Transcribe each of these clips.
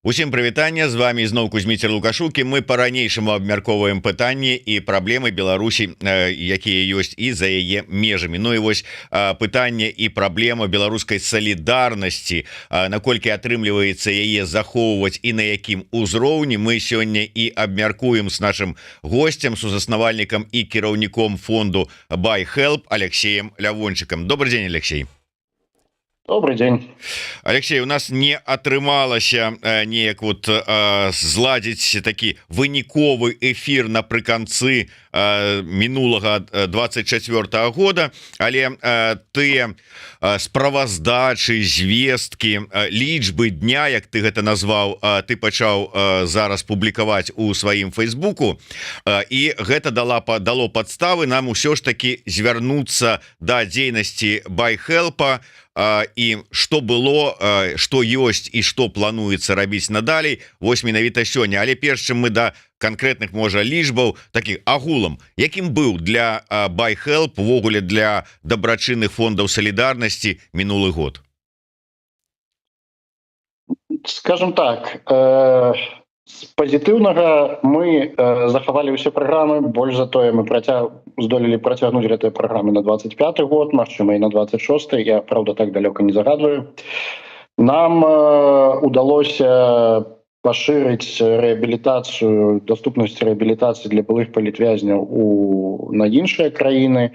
Усім прывітання, з вами зноў Кузьміцер Лукашукі. Мы по-ранейшаму абмяркоўваем пытанні і праблемы Беларусі, якія ёсць і за яе межамі. Ну і вось пытанне і праблема беларускай салідарнасці, наколькі атрымліваецца яе захоўваць і на якім узроўні, мы сёння і абмяркуем з нашим гостцем, сузаснавальнікам і кіраўніком фонду BuyHelp Алексеем Лявончыкам. Добрый день, Алексей. Добрый день, Алексей. У нас не атрымалася неяк вот зладзіць такі выніковы эфир напрыканцы мінулага 24 года, але тыя справаздачы, звесткі, лічбы дня, як ты гэта назваў, ты пачаў зараз публікаваць у сваім фейсбуку, і гэта дало падставы нам усё ж таки звярнуцца да дзейнасці BuyHelp, і што было, што ёсць і што плануецца рабіць надалей. Вось менавіта сёння. Але перш чым мы да канкрэтных, можа, лічбаў, такіх агулам, якім быў для BuyHelp, увогуле для дабрачынных фондаў салідарнасці мінулы год? скажем так, з пазітыўнага мы захавалі ўсе праграмы, больш за тое мы здолелі працягнуць гэтыя праграмы на 25 год, магчыма і на 26. Я, правда, так далёка не загадваю. Нам удалося пашырыць рэабілітацыю, даступнасць рэабілітацыі для былых палітвязняў на іншыя краіны.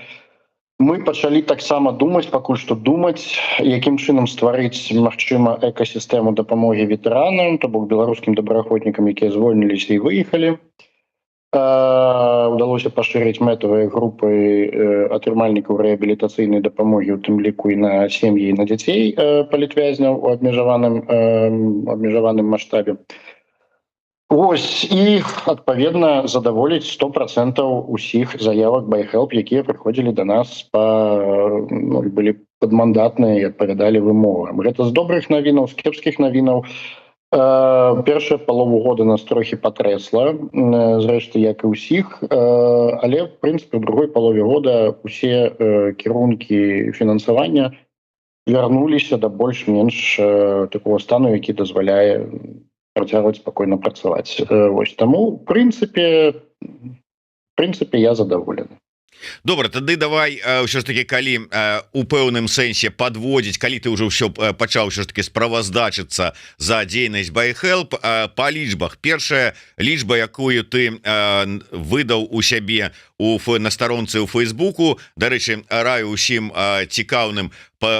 Мы пачалі таксама думаць, пакуль што думаць, якім чынам стварыць, магчыма, экасістэму дапамогі ветэранам, то бок беларускім добраахвотнікам, якія звольніліся і выехалі. Удалося пашырыць мэтавыя групы атрымальнікаў рэабілітацыйнай дапамогі, у тым ліку і на сем'і, і на дзяцей палітвязняў у абмежаваным маштабе. Вось, і, адпаведна, задаволіць 100% усіх заявак BuyHelp, якія прыходзілі да нас, былі падмандатныя і адпавядалі вымогам. Гэта з добрых навінаў, з кепскіх навінаў. Першая палову года нас трохі патрэсла, зрэшты, як і ўсіх, але, в прынцыпе, у другой палове года усе кірункі фінансавання вярнуліся да больш-менш такого стану, які дазваляе працягваць спакойна працаваць. Вось таму, в прынцыпе, я задаволены. Добра, тады давай ўсё ж таки, калі у пэўным сэнсе падводзіць, калі ты ўжо ўсё пачаў ўсё ж таки справаздачыцца за дзейнасць BuyHelp, па лічбах. Першая лічба, якую ты выдаў у сябе на старонцы ў Фейсбуку, дарэчы, раю усім цікаўным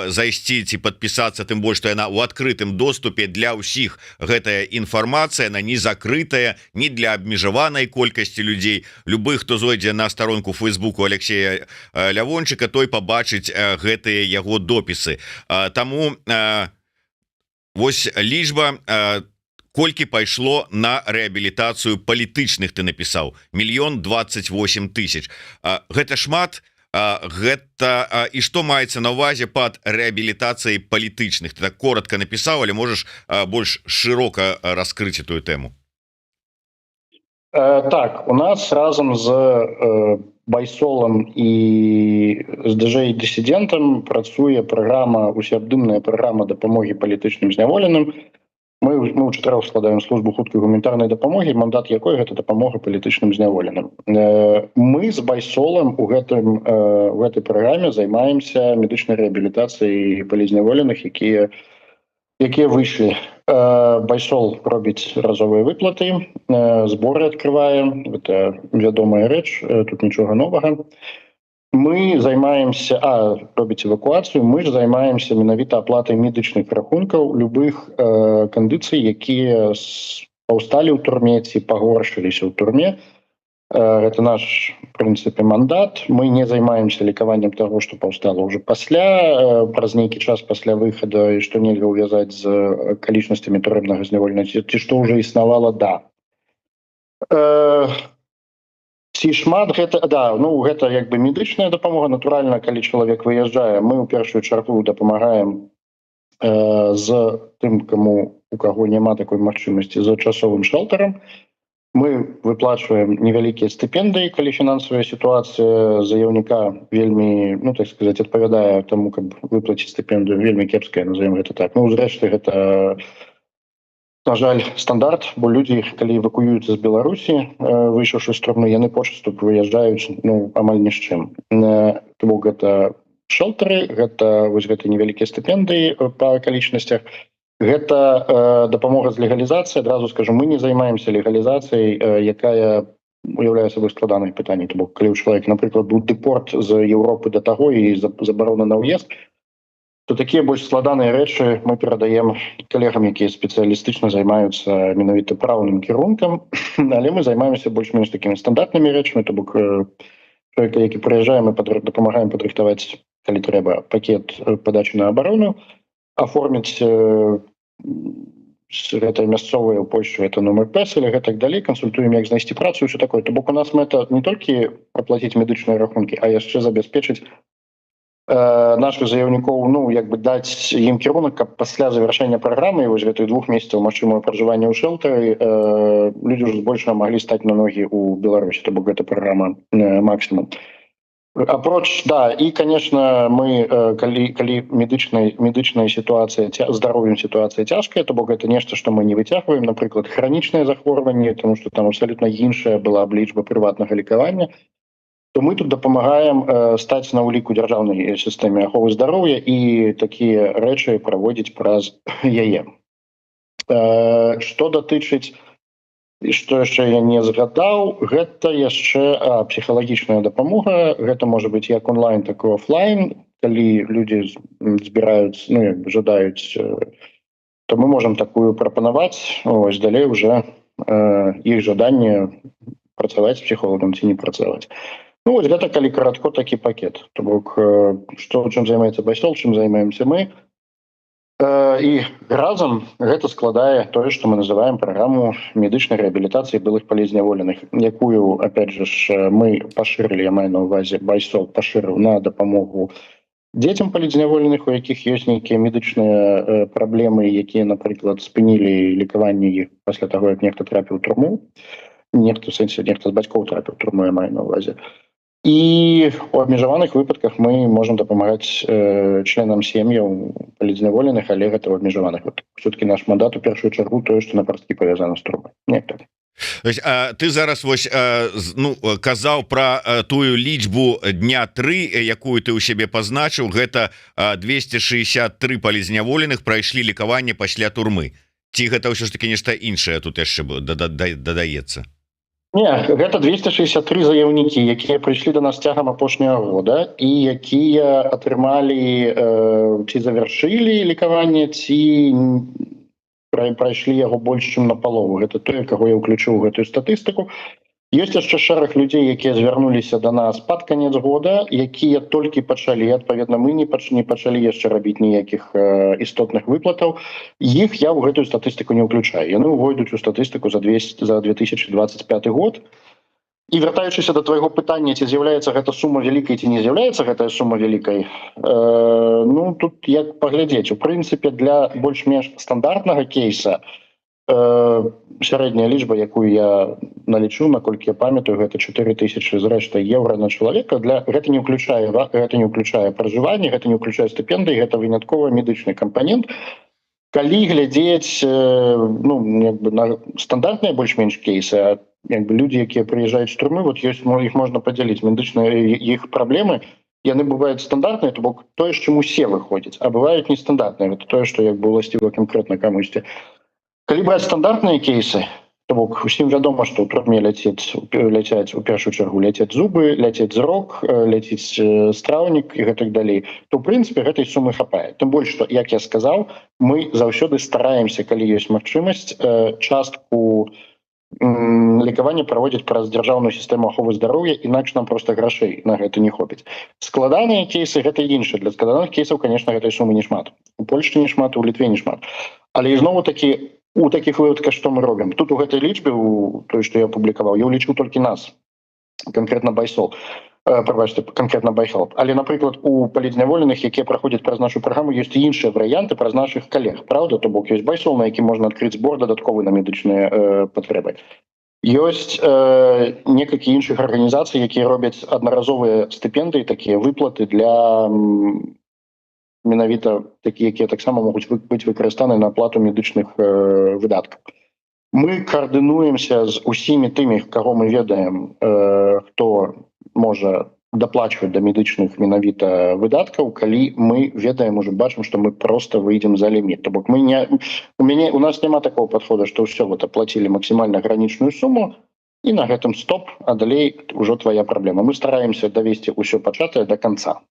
зайсці ці падпісацца, тым больш, што яна ў адкрытым доступе для ўсіх. Гэтая інфармацыя, она не закрытая, не для абмежаванай колькасці людзей. Любы, хто зойдзе на старонку Фейсбуку Алексея Лявончыка, той пабачыць гэтыя яго допісы. Таму вось лічба, колькі пайшло на рэабілітацыю палітычных, ты напісаў 1 028 000. Гэта шмат. Гэта і што маецца на ўвазе пад рэабілітацыяй палітычных? Ты так коротко напісаў, але можаш больш шырока раскрыць эту тэму? Так, у нас разам з Байсолам і з ДЖ-дысідэнтам працуе праграма, усеабдымная праграма дапамогі палітычным зняволеным. Мы ў чатырох складаем службу хуткай гуманітарнай дапамогі, мандат якой гэта дапамога палітычным зняволеным. Мы з Байсолам у гэтай праграме займаемся медычнай рэабілітацыяй палізняволеных, якія выйшлі. Байсол робіць разовыя выплаты, зборы адкрывае, гэта вядомая рэч, тут нічога новага. Мы займаемся, робіць эвакуацыю, мы ж займаемся менавіта аплатай медычных рахункаў любых кандыцый, якія паўсталі ў турме ці пагоршыліся ў турме. Гэта наш, в прынцыпе, мандат. Мы не займаемся лікаваннем таго, што паўстала ўжо пасля, праз нейкі час пасля выхада, і што нельга ўвязаць з акалічнасцямі турэмнага зняволення, ці што ўжо існавала, Ці шмат гэта, гэта як бы медычная дапамога. Натуральна, калі чалавек выязджае, мы ў першую чаргу дапамагаем з тым, у каго няма такой магчымасці, з часовым шэлтарам. Мы выплачваем невялікія стыпендыі, калі фінансавая сітуацыя заяўніка вельмі, так сказаць, адпавядае таму, каб выплаціць стыпендыю, вельмі кепская, назовем гэта так. Зрэшты, гэта на жаль, стандарт, бо людзі, калі эвакуююцца з Беларусі, выйшаўшы з турмы, яны пачасту выязджаюць амаль ні з чым. То бок гэта шэлтары, гэта вось гэты невялікія стыпендыі па акалічнасцях. Гэта дапамога з легалізацыі. Адразу скажу, мы не займаемся легалізацыяй, якая уяўляе сабой складанае пытанне. То бок калі ў чалавека, напрыклад, быў дэпорт з Еўропы да таго і забарона на ўезд, то такія больш складаныя рэчы мы перадаем калегам, якія спецыялістычна займаюцца менавіта праўным кірункам, але мы займаемся больш-менш такімі стандартнымі рэчамі, то бок чалавека, які прыязджае, мы дапамагаем падрыхтаваць, калі трэба, пакет падачы на абарону, аформіць гэта мясцовыя ў Польшчы, гэта нумар пэсаля, гэтак далей, кансультуем, як знайсці працу, ўсё такое. То бок у нас мэта не толькі аплаціць медычныя рахункі, а яшчэ забяспечыць наших заяўнікоў, даць ім кірунак, каб пасля завяршэння праграмы вось гэтых 2 месяцаў магчымага пражывання ў шэлтары людзі ўжо збольшага маглі стаць на ногі ў Беларусі, то бок гэта праграма максімум. Апроч, і, конечно, мы, калі медычная сітуацыя, здароўем сітуацыя цяжкая, то бок гэта нешта, што мы не выцягваем, напрыклад, хранічнае захворванне, тому што там абсалютна іншая была б лічба прыватнага лікавання, то мы тут дапамагаем стаць на ўліку дзяржаўнай сістэме аховы здароўя і такія рэчы праводзіць праз яе. Што датычыць, што яшчэ я не згадаў, гэта яшчэ псіхалагічная дапамога. Гэта можа быць як онлайн, так і офлайн. Калі людзі збіраюць, жадаюць, то мы можам такую прапанаваць. Ось далей уже іх жаданне працаваць з псіхолагам ці не працаваць. Вось гэта калі каротко такі пакет. То бок, чым займаецца байсол, чым займаемся мы. І разам гэта складае тое, што мы называем праграму медычнай рэабілітацыі былых палізняволеных, якую, опять же, мы пашырылі, я маю на ўвазе, байсол пашырыў на дапамогу дзецям палізняволеных, у якіх ёсць нейкія медычныя праблемы, якія, напрыклад, спынілі лікаванне іх пасля таго, як нехта трапіў у турму. Нехта з бацькоў трапіў у турму, я маю на ўвазе. І у абмежаваных выпадках мы можам дапамагаць членам сем'яў палізняволеных, але гэта ў абмежаваных. Все-таки наш мандат у першую чаргу тое, што напрасткі павязана з турмай. Ты зараз казаў пра тую лічбу дня 3, якую ты ў сябе пазначыў, гэта 263 палізняволеных прайшлі лікаванне пасля турмы. Ці гэта ўсё ж таки нешта іншае тут яшчэ дадаецца? Не, гэта 263 заяўнікі, якія прыйшлі да нас цягам апошняга года і якія атрымалі ці завяршылі лікаванне, ці прайшлі яго больш чым напалову. Гэта тое, каго я ўключыў у гэтую статыстыку. Ёсць яшчэ шэраг людзей, якія звярнуліся да нас пад канец года, якія толькі пачалі, адпаведна, мы не пачалі яшчэ рабіць ніякіх істотных выплатаў. Іх я ў гэтую статыстыку не ўключаю. Яны ўвойдуць у статыстыку за 2025 год. І вяртаючыся да твайго пытання, ці з'яўляецца гэта сума вялікай, ці не з'яўляецца гэтая сума вялікай, тут як паглядзець. У прынцыпе, для больш-менш стандартнага кейса сярэдняя лічба, якую я налічу, наколькі я памятаю, гэта 4000 зрэшты еўра на чалавека. Гэта не ўключае пражыванне, гэта не ўключае стыпендыі, гэта выняткова медычны кампанент. Калі глядзець на стандартныя больш-менш кейсы, людзі, якія прыязджаюць з турмы, іх можна падзяліць. Медычныя іх праблемы, яны бываюць стандартныя, то бок тое, з чым усе выходзяць, а бываюць нестандартныя. Гэта тое, што уласціва канкрэтна камусьці. Калі браць стандартныя кейсы, то бок усім вядома, што ў турме ляцяць у першую чаргу ляцяць зубы, ляцяць зрок, ляціць страўнік і гэтак далей, то ў прынцыпе гэтай сумы хапае. Тым больш, што, як я сказаў, мы заўсёды стараемся, калі ёсць магчымасць, частку лікавання праводзіць праз дзяржаўную сістэму аховы здароўя, інакш нам проста грашэй на гэта не хопіць. Складаныя кейсы гэта інша. Для складаных кейсаў, конечно, гэтай сумы не шмат. У Польшчы не шмат, у Літве не шмат. Але знову такі у такіх выпадках што мы робім? Тут у гэтай лічбе, у той, што я апублікаваў, я ўлічыў толькі нас, канкрэтна байсол, канкрэтна байхелп. Але, напрыклад, у палізняволеных, якія праходзяць праз нашу праграму, ёсць і іншыя варыянты праз нашых калег. Праўда? То бок ёсць байсол, на які можна адкрыць збор дадатковы на медычныя патрэбы. Ёсць некалькі іншых арганізацый, якія робяць аднаразовыя стыпендыі, такія выплаты для менавіта такія, якія таксама могуць быць выкарыстаны на аплату медычных выдаткаў. Мы коаардынуемся з усімі тымі, каго мы ведаем, хто можа даплачваць да медычных менавіта выдаткаў, калі мы ведаем, уже бачым, што мы просто выйдзем за ліміт. То бок у нас няма такого подхода, што ўсё вот аплацілі максімальна гранічную суму, і на гэтым стоп, а далей ўжо твоя праблема. Мы стараемся давесці ўсё пачатае до конца.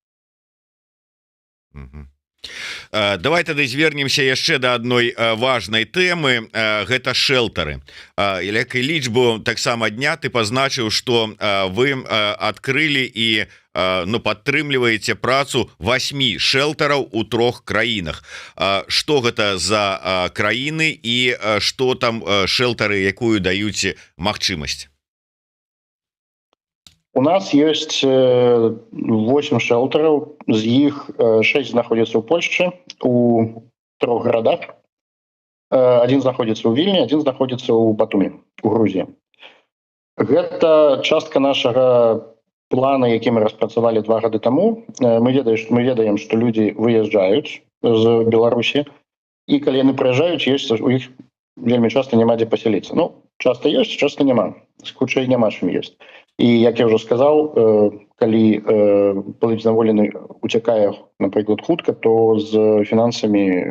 Давай тады звернемся яшчэ да адной важнай тэмы, гэта шэлтары. Як і лічбу таксама дня ты пазначыў, што вы адкрылі і падтрымліваеце працу 8 шэлтараў у 3 краінах. Што гэта за краіны і што там шэлтары, якую даюць магчымасць? У нас есть 8 шелтеров, з іх 6 знаходзіцца ў Польшчы, у 3 гарадах. Один знаходзіцца ў Вільні, один знаходзіцца ў Батумі, у Грузіі. Гэта частка нашага плана, які мы распрацавалі 2 гады таму. Мы ведаем, што людзі выязджаюць з Беларусі, і калі яны прыязджаюць, у іх вельмі часта няма дзе пасяліцца. Часта ёсць, часта няма. Хутчэй няма чым ёсць. І, як я ўжо сказаў, калі палітзняволены уцякае, напрыклад, хутка, то з фінансамі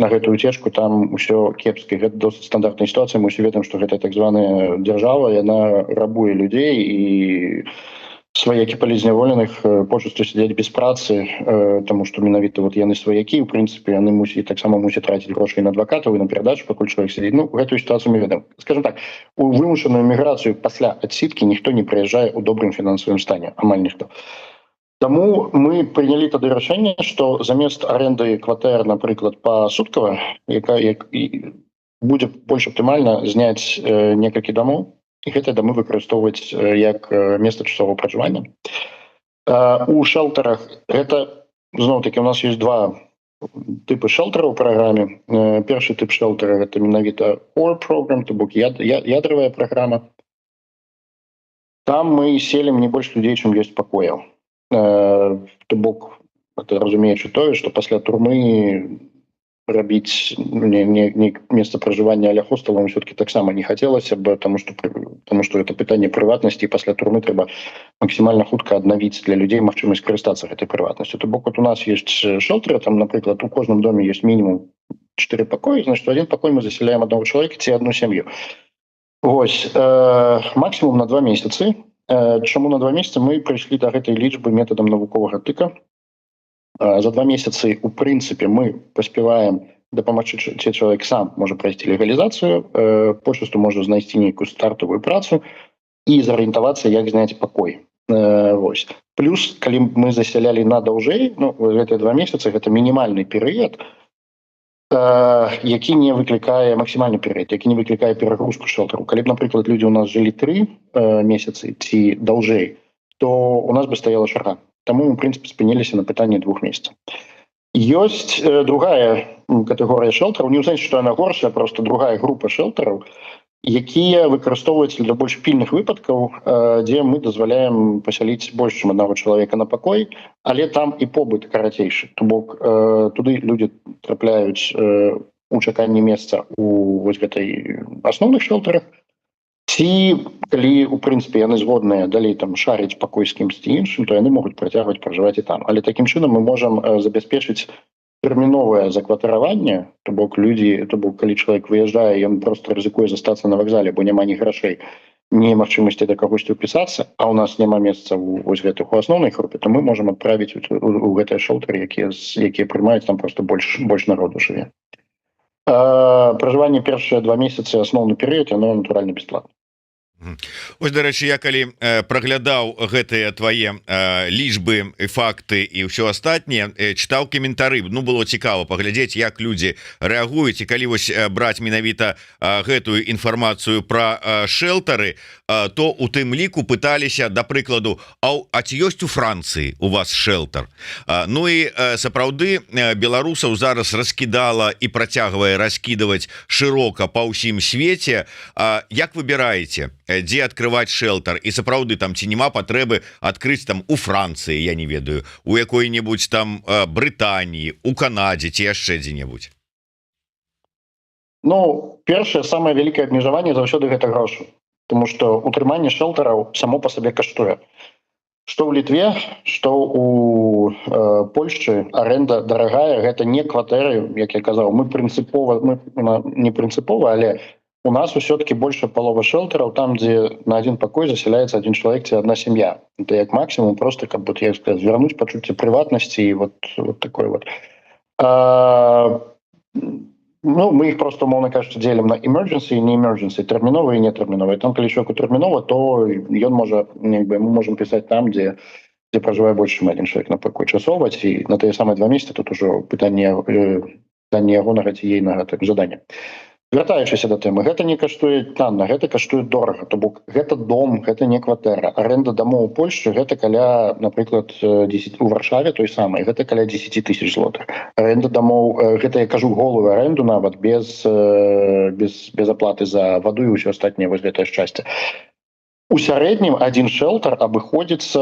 на гэтую уцечку там усё кепска. Гэта досыць стандартная сітуацыя. Мы ўсе ведаем, што гэта так званая дзяржава, яна рабуе людзей, і сваякі палітзняволеных пачуць сядзець без працы, таму што менавіта яны сваякі, у прынцыпе, яны таксама мусяць траціць грошай на адвакатаў і на перадачу, пакуль чалавек сядзіць. Гэтую сітуацыю мы ведаем. Скажем так, у вымушаную міграцыю пасля адсідкі ніхто не прыязджае ў добрым фінансавым стане, амаль ніхто. Таму мы прынялі тады рашэнне, што замест аренды кватэр, напрыклад, пасуткава, будзе больш аптымальна зняць некалькі дамоў, і гэтыя дамы выкарыстоўваць як месца часовага пражывання. У шэлтарах гэта, зноў-такі, у нас ёсць 2 тыпы шэлтараў у праграме. Першы тып шэлтара — гэта менавіта OR program, то бок ядравая праграма. Там мы селім не больш людзей, чым ёсць пакояў. То бок, разумеючы тое, што пасля турмы рабіць месца пражывання а-ля хостэлам все-таки таксама не хацелася б, таму што это пытанне прыватнасці, і пасля турмы трэба максімальна хутка аднавіць для людзей магчымасць карыстацца гэтай прыватнасцю. То бок у нас ёсць шэлтары, там, напрыклад, у кожным доме ёсць мінімум 4 пакоі, значит, у один пакой мы засяляем аднаго чалавека ці адну сям'ю. Вось, максімум на 2 месяцы. Чаму на 2 месяцы? Мы прыйшлі да гэтай лічбы метадам навуковага тыка. За 2 месяцы, у прынцыпе, мы паспяваем дапамагчы, ці чалавек сам можа прайсці легалізацыю, пачасту можа знайсці нейкую стартавую працу і зарыентавацца, як зняць пакой. Вось. Плюс, калі мы засялялі на даўжэй, гэтыя 2 месяцы — гэта мінімальны перыяд, які не выклікае максімальны перыяд, які не выклікае перагрузку шэлтару. Калі б, напрыклад, людзі у нас жылі 3 месяцы ці даўжэй, то у нас бы стаяла чарга. Таму мы, в прынцыпе, спыніліся на пытанні 2 месяцаў. Ёсць другая катэгорыя шэлтараў, не ў сэнсе, што яна горшая, просто другая група шэлтараў, якія выкарыстоўваюцца для больш пільных выпадкаў, дзе мы дазваляем пасяліць больш, чым аднаго чалавека на пакой, але там і побыт карацейшы. То бок туды людзі трапляюць у чаканні месца у вось гэтай асноўных шэлтарах, ці калі, у прынцыпе, яны згодныя далей там шарыць пакой з кімсьці іншым, то яны могуць працягваць пражываць і там. Але такім чынам мы можам забяспечыць тэрміновае закватараванне, то бок калі чалавек выязджае, ён просто рызыкуе застацца на вакзале, бо няма ні грашэй, ні магчымасці да кагосьці ўпісацца, а ў нас няма месца вось гэтых у асноўнай групе, то мы можам адправіць у гэтыя шэлтары, якія прымаюць, там просто больш народу жыве. Пражыванне першыя 2 месяцы, асноўны перыяд, яно натуральна бясплатна. Ось, дарэчы, я калі праглядаў гэтыя твае лічбы, факты і ўсё астатняе, чытаў каментары, было цікава паглядзець, як людзі рэагуюць. І калі вось браць менавіта гэтую інфармацыю пра шэлтары, то у тым ліку пыталіся, да прыкладу, а ці ёсць у Францыі у вас шэлтар? І сапраўды беларусаў зараз раскідала і працягвае раскідаваць шырока па ўсім свеце. Як выбіраеце, дзе открывать шэлтар і сапраўды там ці няма патрэбы адкрыць там у Францыі, я не ведаю, у якой-небудзь там Брытаніі, у Канадзе ці яшчэ дзе-небудзь. Ну, першае, самае вялікае абмежаванне заўсёды гэта грошы, тому што утрыманне шэлтараў само па сабе каштуе. Што ў Літве, што у Польшчы аренда дарагая, гэта не кватэры, як я казаў, мы не прынцыпова, але у нас усё-таки больше полова шэлтараў там, дзе на один пакой заселяецца один чалавек ці одна сям'я. Это як максимум просто, как бы, я сказать, вернуть пачуцце прыватнасці і вот такой вот. Ну, мы их просто, умовно кажучи, делим на emergency и не emergency, терминовые и нетэрміновыя. Там, калі человеку тэрмінова, то ён можа, мы можем писать там, где проживае больше, чым один человек на пакой часоваць, і на тыя самыя 2 месяцы тут ужо пытанне ягонага ці ейнага жадання. Вяртаючыся да тэмы, гэта не каштуе танна, гэта каштуе дорага, то бок гэта дом, гэта не кватэра. Аренда дамоў у Польшчы гэта каля, напрыклад, 10 у Варшаве той самай, гэта каля 10 000 злотых. Аренда дамоў, гэта я кажу голую аренду нават без аплаты за ваду і ўсё астатняе, вось гэтае шчасце. У сярэднім один шэлтар абыходзіцца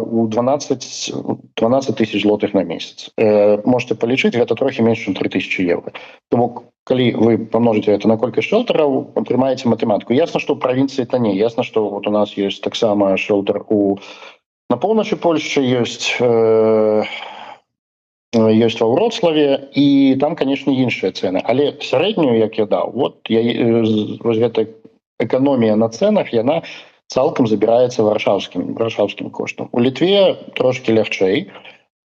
у 12 000 злотых на месяц. Можете палічыць, гэта трохі менш, чым 3000 евро. То бок, калі вы помножите это на колькасць шэлтараў, атрымаеце матэматыку. Ясна, што ў правінцыі танней. Ясна, што вот у нас ёсць таксама шэлтар на поўначы Польшчы, ёсць ва Вроцлаве, і там, канешне, іншыя цэны. Але сярэднюю, як я даў, вось гэта эканомія на цэнах, яна цалкам забіраецца варшаўскім коштам. У Літве трошки лягчэй,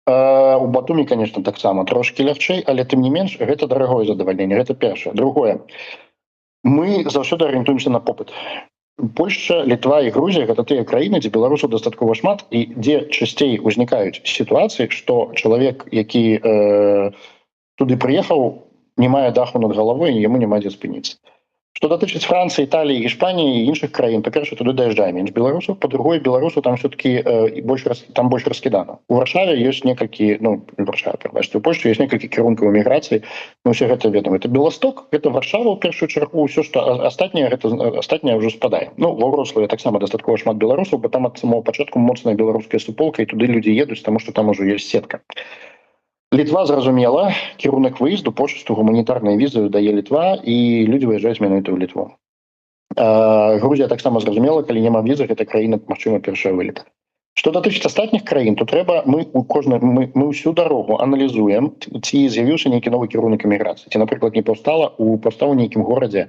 у Батумі, конечно, таксама трошки лягчэй, але тым не менш гэта дарагое задавальненне, гэта першае. Другое, мы заўсёды арыентуемся на попыт. Польшча, Літва і Грузія гэта тыя краіны, дзе беларусаў дастаткова шмат і дзе часцей узнікаюць сітуацыі, што чалавек, які туды прыехаў, не мае даху над галавой і яму няма дзе спыніцца. Што датычыць Францыі, Італіі, Іспаніі і іншых краін, па-першае, туды даязджае менш беларусаў, па-другое, беларусаў там все-таки больш раскідана. У Варшаве ёсць некалькі, у Польшчы ёсць некалькі кірункаў эміграцыі, мы ўсе гэта ведаем. Это Беласток, гэта Варшава, ў першую чаргу, ўсё, што астатняе ўжо спадае. Ва Вроцлаве таксама дастаткова шмат беларусаў, бо там ад самого пачатку моцная беларуская суполка, і туды людзі едуць, таму што там ужо ёсць сетка. Літва, зразумела, кірунак выезду, пошасту гуманітарнай візы дае Літва, і людзі выязджаюць менавіта ў Літву. Грузія таксама зразумела, калі няма візы, гэта краіна, магчыма, першая вылета. Што датычыць астатніх краін, то трэба мы ўсю дарогу аналізуем, ці з'явіўся нейкі новы кірунак эміграцыі. Ці, напрыклад, не паўстаў у нейкім горадзе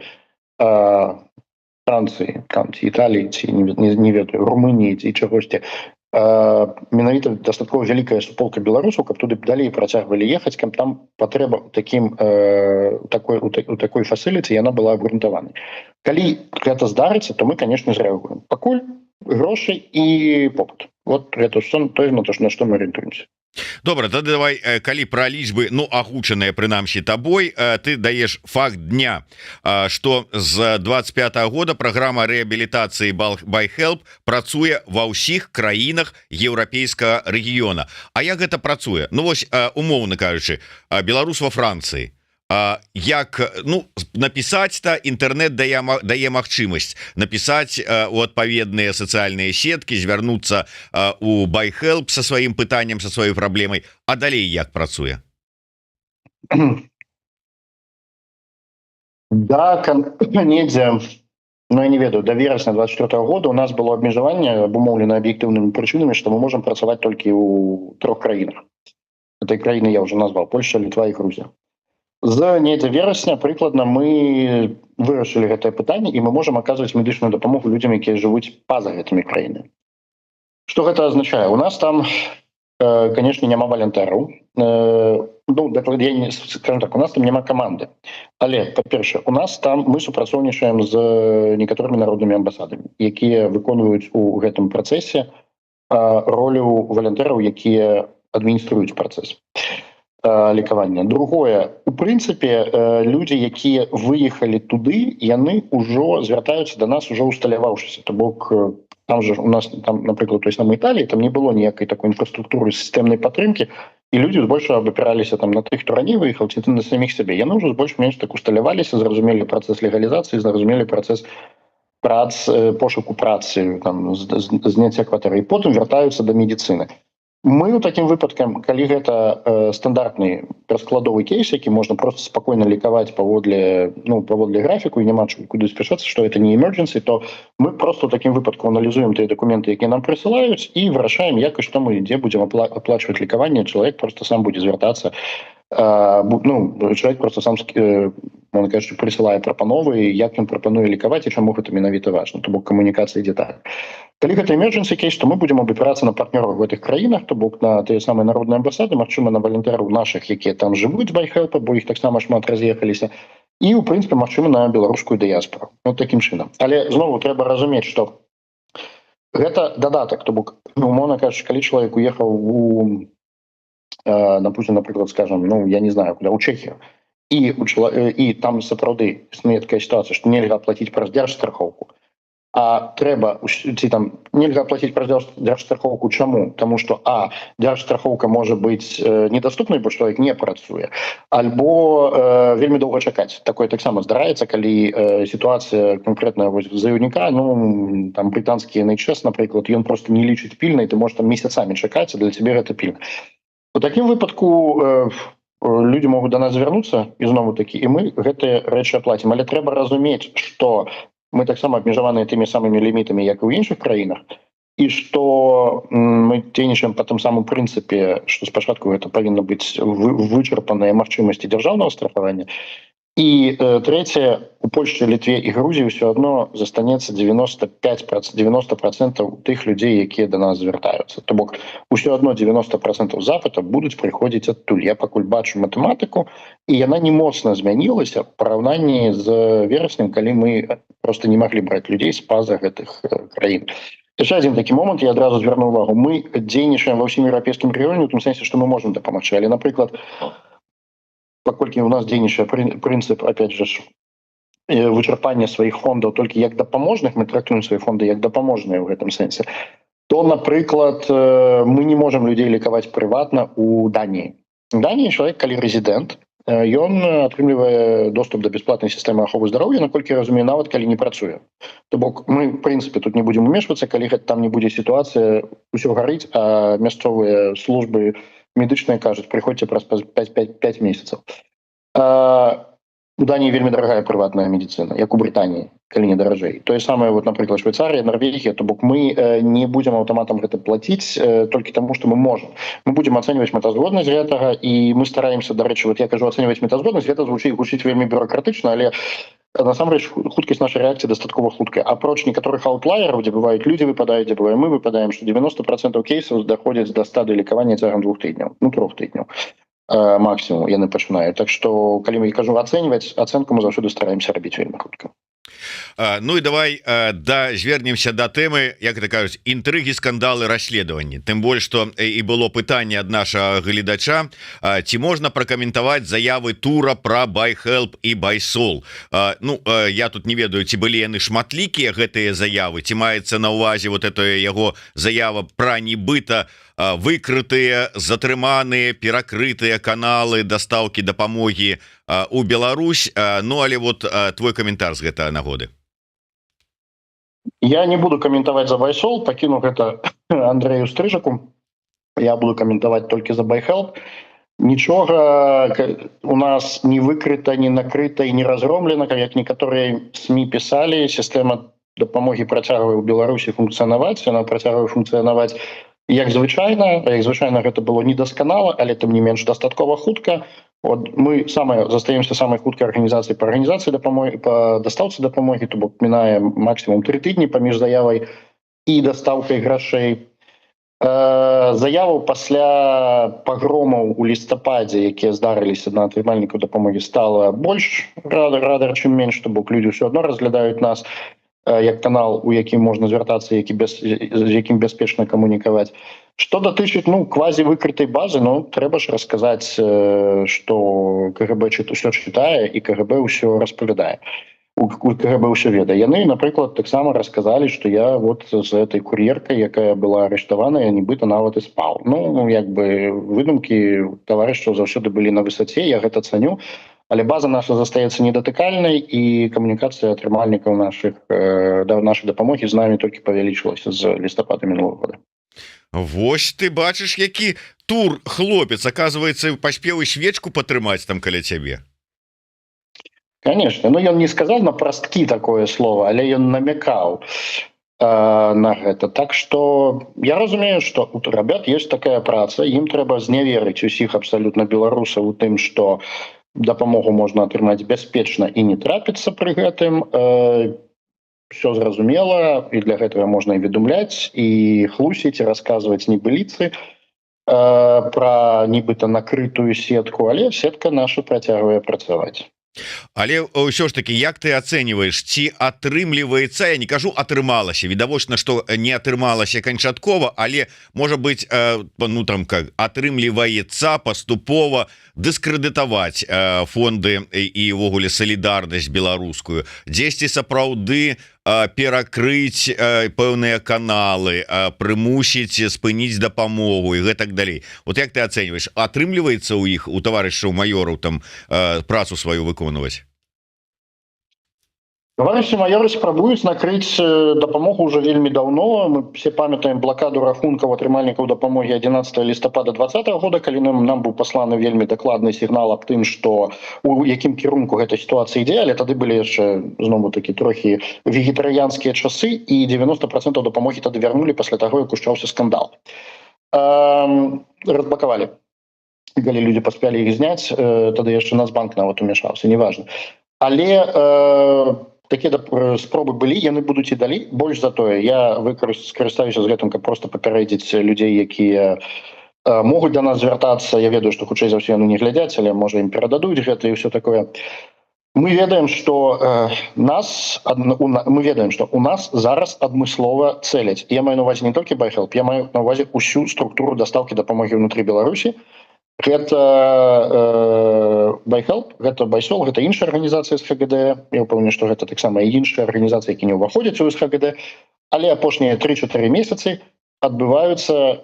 Францыі, ці Італіі, ці не ведаю, Румыніі, ці чагосьці, менавіта дастаткова вялікая суполка беларусаў, каб туды далей працягвалі ехаць, каб там патрэба у такой фасіліці яна была абгрунтаванай. Калі гэта здарыцца, то мы, конечно, зрэагуем. Пакуль грошы і попыт. Вот гэта тое, на што мы арыентуемся. Добра, тады давай, калі пра лічбы, агучаныя прынамсі табой, ты даеш факт дня, што з 25-го года праграма рэабілітацыі BuyHelp працуе ва ўсіх краінах еўрапейскага рэгіёна. А як гэта працуе? Вось, умоўна кажучы, беларус ва Францыі. Як напісаць-то інтэрнэт дае магчымасць напісаць у адпаведныя сацыяльныя сеткі, звярнуцца у BuyHelp са сваім пытаннем, са сваёй праблемай, а далей як працуе? Да, недзе, я не ведаю, до верасня 24-го года у нас было абмежаванне, абумоўлена аб'ектыўнымі прычынамі, што мы можам працаваць толькі ў 3 краінах. Этой краіны я ўжо назваў: Польшча, Літва і Грузія. З недзе верасня прыкладна мы вырашылі гэтае пытанне, і мы можам аказваць медычную дапамогу людзям, якія жывуць па-за гэтымі краінамі. Што гэта азначае? У нас там, канешне, няма валантэраў. Скажем так, у нас там няма каманды. Але, па-першае, у нас там мы супрацоўнічаем з некаторымі народнымі амбасадамі, якія выконваюць у гэтым працэсе ролю валантэраў, якія адмініструюць працэс лікавання. Другое, у прынцыпе, людзі, якія выехалі туды, яны ўжо звяртаюцца да нас, ужо усталяваўшыся. То бок, там же у нас, напрыклад, той самай Італіі, там не было ніякай такой інфраструктуры сістэмнай падтрымкі, і людзі збольшага абапіраліся на тых, хто раней выехаў, ці на саміх сябе. Яны ўжо больш-менш так усталяваліся, зразумелі працэс легалізацыі, зразумелі працэс пошуку працы, там, зняцця кватэры, і потым вяртаюцца да медыцыны. Мы у такім выпадкам, калі гэта стандартны раскладовы кейс, які можна просто спакойна лікаваць паводле графіку і няма куды спяшацца, што это не emergency, то мы просто у такім выпадку аналізуем тыя дакументы, якія нам прысылаюць, і вырашаем, як і што мы дзе будзем аплачваць лікаванне. Чалавек просто сам будзе звяртацца, чалавек просто сам, можна кажучы, прысылае прапановы, як ён прапануе лікаваць і чаму гэта менавіта важна. То бок камунікацыя ідзе так. Калі гэта emergency кейс, то мы будзем абапірацца на партнёраў в гэтых краінах, то бок на тыя самыя народныя амбасады, магчыма, на валантараў нашых, якія там жывуць з байхелпа, бо іх таксама шмат раз'ехаліся, і у прынцыпе магчыма на беларускую дыяспору. Вот такім чынам. Але знову трэба разумець, што гэта дадатак, то бок, умоўна кажучы, калі чалавек уехаў напрыклад, скажем, я не знаю, куды, у Чэхію, і там сапраўды існуе такая сітуацыя, што нельга аплаціць праз дзяржстрахоўку, а трэба, ці там нельга аплаціць праз дзяржстрахоўку. Чаму? Таму што дзяржстрахоўка можа быць недаступнай, бо чалавек не працуе, альбо вельмі доўга чакаць. Такое таксама здараецца, калі сітуацыя канкрэтная заяўніка, там брытанскі NHS, напрыклад, ён просто не лічыць пільнай, ты можаш там месяцамі чакаць, а для цябе гэта пільна. У такім выпадку людзі могуць да нас звярнуцца, і знову такі, і мы гэтыя рэчы аплацім. Але трэба разумець, што мы таксама абмежаваныя тымі самымі лімітамі, як і ў іншых краінах, і што мы дзейнічаем па тым самым прынцыпе, што спачатку гэта павінна быць вычарпаныя магчымасці дзяржаўнага страхавання. І трэцяе, у Польшчы, Літве і Грузіі ўсё адно застанецца 90% тых людзей, якія да нас звяртаюцца. То бок, усё адно 90% запытаў будуць прыходзіць адтуль. Я пакуль бачу матэматыку, і яна не моцна змянілася ў параўнанні з вераснем, калі мы просто не маглі браць людзей з-па-за гэтых краін. Яшчэ адзін такі момант, я адразу звярну ўвагу. Мы дзейнічаем ва ўсім еўрапейскім рэгіёне, у тым сэнсе, што мы можам дапамагчы. Але, напрыклад, паколькі у нас дзейнічае прынцып, опять же, вычарпання сваіх фондаў толькі як дапаможных, мы трактуем свае фонды як дапаможныя ў гэтым сэнсе, то, напрыклад, мы не можам людзей лікаваць прыватна ў Даніі. У Даніі чалавек, калі рэзідэнт, ён атрымлівае доступ да бясплатнай сістэмы аховы здароўя, наколькі я разумею, нават калі не працуе. То бок мы, в прынцыпе, тут не будзем умешвацца, калі гэта там не будзе сітуацыя, усё гарыць, а мясцовыя службы медычныя кажуць, прыходзьце праз 5 месяцаў. У Даніі вельмі дарагая прыватная медыцына, як у Брытаніі, калі не даражэй. Тое самае, напрыклад, Швейцарія, Норвегія, то бок мы не будзем аўтаматам гэта плаціць толькі таму, што мы можам. Мы будзем ацэньваць мэтазгоднасць гэтага, і мы стараемся, дарэчы, я кажу, ацэньваць мэтазгоднасць, гэта гучыць вельмі бюракратычна, але насамрэч хуткасць нашай рэакцыі дастаткова хуткая. Апроч некаторых аутлайераў, дзе бываюць людзі выпадаюць, дзе бываем мы выпадаем, што 90% кейсаў даходзяць да стадыі лікавання цягам 2 тыдняў, 3 тыдняў максімум яны пачынаюць. Так што, калі мы кажу ацэньваць, ацэнку мы заўсёды стараемся рабіць вельмі хутка. Ну і давай звернемся да тэмы, як это кажуць, інтрыгі, скандалы, расследаванні. Тым больш, што і было пытанне ад нашага гледача, ці можна пракаментаваць заявы тура пра байхелп і байсол. Я тут не ведаю, ці былі яны шматлікія гэтыя заявы, ці маецца на ўвазе вот это яго заява пра нібыта выкрытыя, затрыманыя, перакрытыя каналы дастаўкі дапамогі у Беларусь. Але вот твой каментар з гэтага нагоды. Я не буду каментаваць за байсол, пакіну гэта Андрэю Стрыжаку. Я буду каментаваць толькі за байхелп. Нічога у нас не выкрыта, не накрыта і не разгромлена, як некаторыя СМІ пісалі. Сістэма дапамогі працягвае ў Беларусі функцыянаваць, яна працягвае функцыянаваць як звычайна, гэта было недасканала, але тым не менш дастаткова хутка. Мы застаемся самай хуткай арганізацыяй па арганізацыі дапамогі, па дастаўцы дапамогі, то бок мінае максімум 3 тыдні паміж заявай і дастаўкай грашэй. Заяваў пасля пагромаў у лістападзе, якія здарыліся на атрымальнікаў дапамогі, стала больш радар, чым менш, то бок людзі ўсё адно разглядаюць нас як канал, у якім можна звяртацца, з якім бяспечна камунікаваць. Што датычыць квазі выкрытай базы, трэба ж расказаць, што КГБ ўсё чытае і КГБ ўсё распавядае. У КГБ ўсё ведае. Яны, напрыклад, таксама расказалі, што я з этой кур'еркай, якая была арыштаваная, нібыта нават і спаў. Выдумкі таварышаў заўсёды былі на высоце, я гэта цаню. але база наша застаецца недатыкальнай, і камунікацыя атрымальнікаў нашай дапамогі з намі толькі павялічылася з лістапада мінулого года. Вось ты бачыш, які тур хлопец, оказывается, паспеў і свечку патрымаць там каля цябе. Конечно, ён не сказал на прасткі такое слово, але ён намекаў на гэта. Так что я разумею, что у ребят есть такая праца, ім трэба зневерыць усіх абсолютно беларусаў у тым, что дапамогу можна атрымаць бяспечна і не трапіцца пры гэтым. Все зразумела, і для гэтага можна і ведумляць, і хлусіць, і расказваць небыліцы пра нібыта накрытую сетку, але сетка наша працягвае працаваць. Але ўсё ж таки, як ты ацэньваеш, ці атрымліваецца, я не кажу атрымалася, відавочна, што не атрымалася канчаткова, але можа быць, ну там как атрымліваецца паступова дыскрэдытаваць фонды і ўвогуле салідарнасць беларускую, дзесьці сапраўды перакрыць пэўныя каналы, прымусіць спыніць дапамогу і гэтак далей. Вот як ты ацэньваеш, атрымліваецца ў іх, у таварышаў маёраў там працу сваю выконваць? Товарищи майоры спрабуюць накрыць дапамогу ўжо вельмі даўно. Мы все памятаем блакаду рахункаў атрымальнікаў дапамогі 11 лістапада 2020 года, калі нам быў пасланы вельмі дакладны сігнал аб тым, што у якім кірунку гэта сітуацыя ідзе, але тады былі яшчэ знову такі трохі вегетарыянскія часы, і 90% дапамогі тады вярнулі пасля таго, як ушчаўся скандал. Разблакавалі. Калі людзі паспялі іх зняць, тады яшчэ Нацбанк нават умешаўся, неважна. Але такія спробы былі, яны будуць і далей. Больш за тое, я скарыстаюся з гэтым, каб проста папярэдзіць людзей, якія могуць да нас звяртацца. Я ведаю, што хутчэй за ўсё яны не глядзяць, але можа ім перададуць гэта і ўсё такое. Мы ведаем, што у нас зараз адмыслова цэляць. Я маю на увазе не толькі BuyHelp, я маю на увазе ўсю структуру дастаўкі дапамогі ўнутры Беларусі. Гэта BuyHelp, гэта Байсол, гэта іншая арганізацыя з ХГД. Я ўпэўнены, што гэта таксама і іншыя арганізацыі, які не ўваходзяць у СХГД. Але апошнія 3-4 месяцы адбываюцца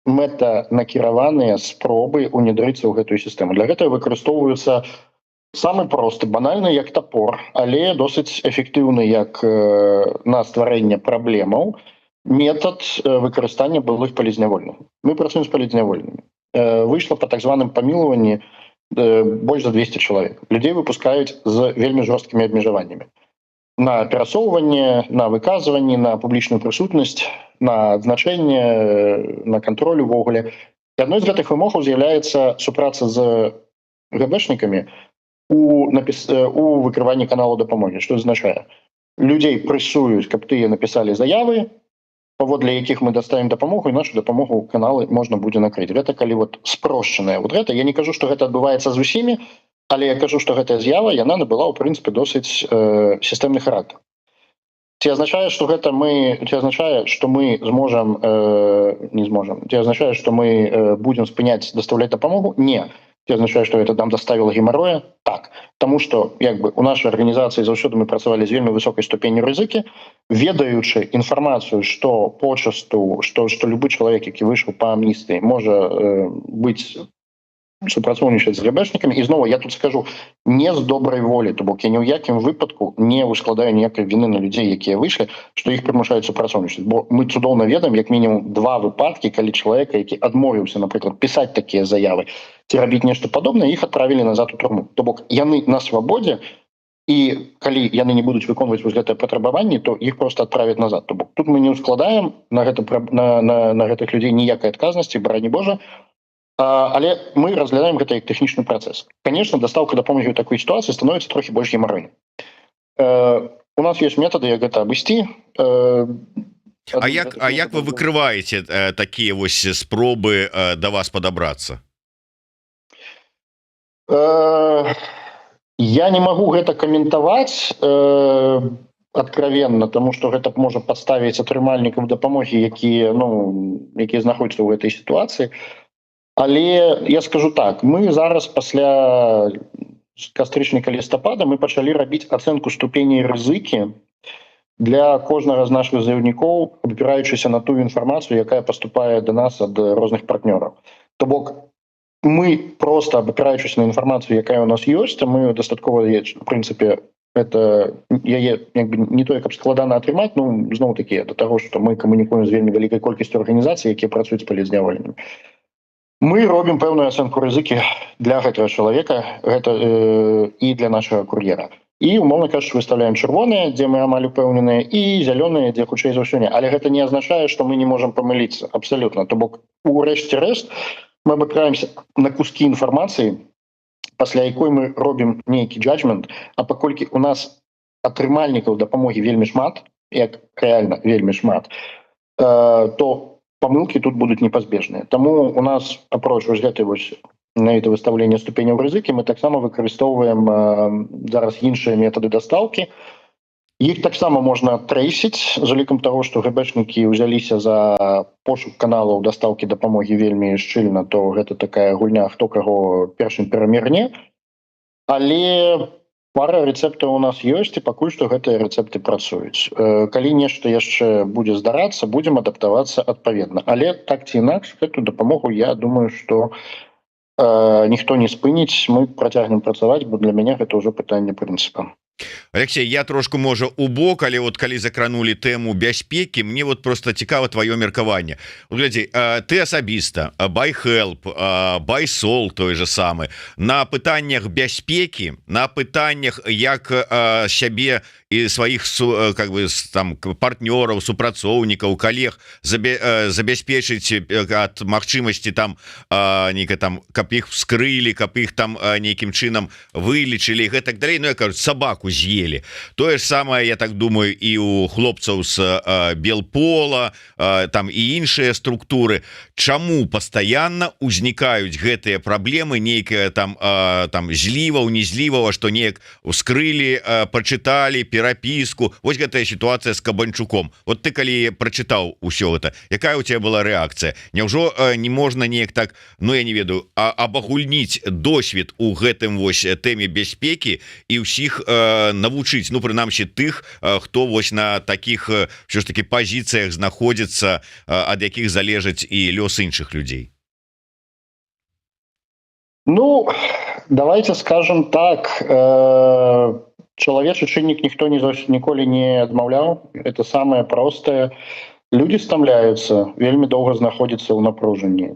мэтанакіраваныя спробы ўнедрыцца ў гэтую сістэму. Для гэтага выкарыстоўваюцца самы просты, банальны, як тапор, але досыць эфектыўны, як на стварэнне праблемаў, метад выкарыстання былых палізнявольных. Мы працуем з палізнявольнымі. Выйшла по так званым памілаванні больш за 200 чалавек. Людзей выпускаюць з вельмі жорсткімі абмежаваннямі. На перасоўванне, на выказванне, на публічную прысутнасць, на адзначэнне, на кантроль увогуле. І адной з гэтых вымогаў з'яўляецца супраца з ГБшнікамі у выкрыванні каналу дапамогі. Што азначае? Людзей прэсуюць, каб тыя напісалі заявы, паводле якіх мы даставім дапамогу, і нашу дапамогу каналы можна будзе накрыць. Гэта калі спрошчанае. Гэта я не кажу, што гэта адбываецца з усімі, але я кажу, што гэтая з'ява, яна набыла, ў прынцыпе, досыць сістэмны характар. Ці азначае, што мы зможам, не зможам, ці азначае, што мы будзем спыняць дастаўляць дапамогу? Не. Ці азначае, што гэта нам даставіла гемарроя? Так. Таму што у нашай арганізацыі заўсёды мы працавалі з вельмі высокай ступенню рызыкі, ведаючы інфармацыю, што почасту, што любы чалавек, які выйшаў па амністыі, можа быць супрацоўнічаць з ГБшнікамі. І зноwu я тут скажу, не з добрай волі, то бок я ні ў якім выпадку не ускладаю ніякай віны на людзей, якія выйшлі, што іх прымушаюць супрацоўнічаць. Бо мы цудоўна ведаем, як мінімум 2 выпадкі, калі чалавека, які адмовіўся, напрыклад, пісаць такія заявы, ці рабіць нешта падобнае, іх адправілі назад у турму. То бок яны на свабодзе, і калі яны не будуць выконваць вось гэтыя патрабаванні, то іх проста адправяць назад. То бок тут мы не ускладаем на гэтых людзей ніякай адказнасці, барані Божа, але мы разглядаем гэта як тэхнічны працэс. Конечно, дастаўка дапамогі ў такой сітуацыі становіцца трохі больш гемарройнай. У нас ёсць метады, як гэта абысці. А як вы выкрываеце такія вось спробы да вас падабрацца? Я не магу гэта каментаваць адкровенна, таму што гэта можа падставіць атрымальнікаў дапамогі, якія знаходзяцца ў гэтай сітуацыі. Але я скажу так, мы зараз пасля кастрычніка лістапада мы пачалі рабіць ацэнку ступеней рызыкі для кожнага з нашых заяўнікоў, абапіраючыся на тую інфармацыю, якая паступае да нас ад розных партнёраў. То бок мы просто абапіраючыся на інфармацыю, якая у нас ёсць, а мы дастаткова, в прынцыпе, это яе не тое, каб складана атрымаць, ну зноў такі да таго, што мы камунікуем з вельмі вялікай колькасцю арганізацый, якія працуюць з палізняволеннем. Мы робім пэўную ацэнку рызыкі для гэтага чалавека, гэта і для нашага кур'ера. І умоўна кажучы, выставляем чырвоныя, дзе мы амаль упэўненыя, і зялёныя, дзе хутчэй за ўсё не. Але гэта не азначае, што мы не можам памыліцца абсалютна. То бок у рэшце рэшт мы абапіраемся на кускі інфармацыі, пасля якой мы робім нейкі джаджмент, а паколькі у нас атрымальнікаў дапамогі вельмі шмат, як рэальна вельмі шмат, то памылкі тут будуць непазбежныя. Таму у нас апроч вось гэтай вось на это выставление ступеняў рызыкі мы таксама выкарыстоўваем зараз іншыя метады дастаўкі. Іх таксама можна трэйсіць з улікам таго, што ГБшнікі ўзяліся за пошук каналаў дастаўкі дапамогі вельмі шчыльна, то гэта такая гульня, хто каго першым перамерне. Але пара рэцэптаў у нас ёсць, і пакуль што гэтыя рэцэпты працуюць. Калі нешта яшчэ будзе здарацца, будзем адаптавацца адпаведна. Але так ці інакш, гэту дапамогу, я думаю, што ніхто не спыніць, мы працягнем працаваць, бо для мяне гэта ўжо пытанне прынцыпа. Алексей, я трошку можа у бок, але вот калі закранули тэму бяспекі, мне вот просто цікава твоё меркаванне. Глядзі, ты асабіста, BuyHelp, BuySol той же самы, на пытаннях бяспекі, на пытаннях як сябе і сваіх как бы там партнёраў, супрацоўнікаў, калег забяспечыць ад магчымасці там нейка там, каб іх вскрылі, каб іх там нейкім чынам вылечылі, гэтак далей. Ну я кажу, сабаку з'елі. Тое ж самае, я так думаю, і у хлопцаў з Белпола, там і іншыя структуры. Чаму пастаянна ўзнікаюць гэтыя праблемы, нейкая там зліваў, не зліваў, што неяк ускрылі, прачыталі перапіску. Вось гэтая сітуацыя з Кабанчуком. Вот ты калі прачытаў усё гэта, якая у тебя была рэакцыя? Няўжо не можна неяк так, ну я не ведаю, абагульніць досвед у гэтым вось тэме бяспекі і ўсіх навучыць, ну прынамсі тых, хто вось на таких ўсё ж таки пазіцыях знаходзіцца, ад якіх залежаць і лёс іншых людзей? Ну, давайте скажем так, чалавечы чыннік ніхто ніколі не адмаўляў. Это самае простае. Люди стамляюцца вельмі доўга знаходзіцца ў напружанні.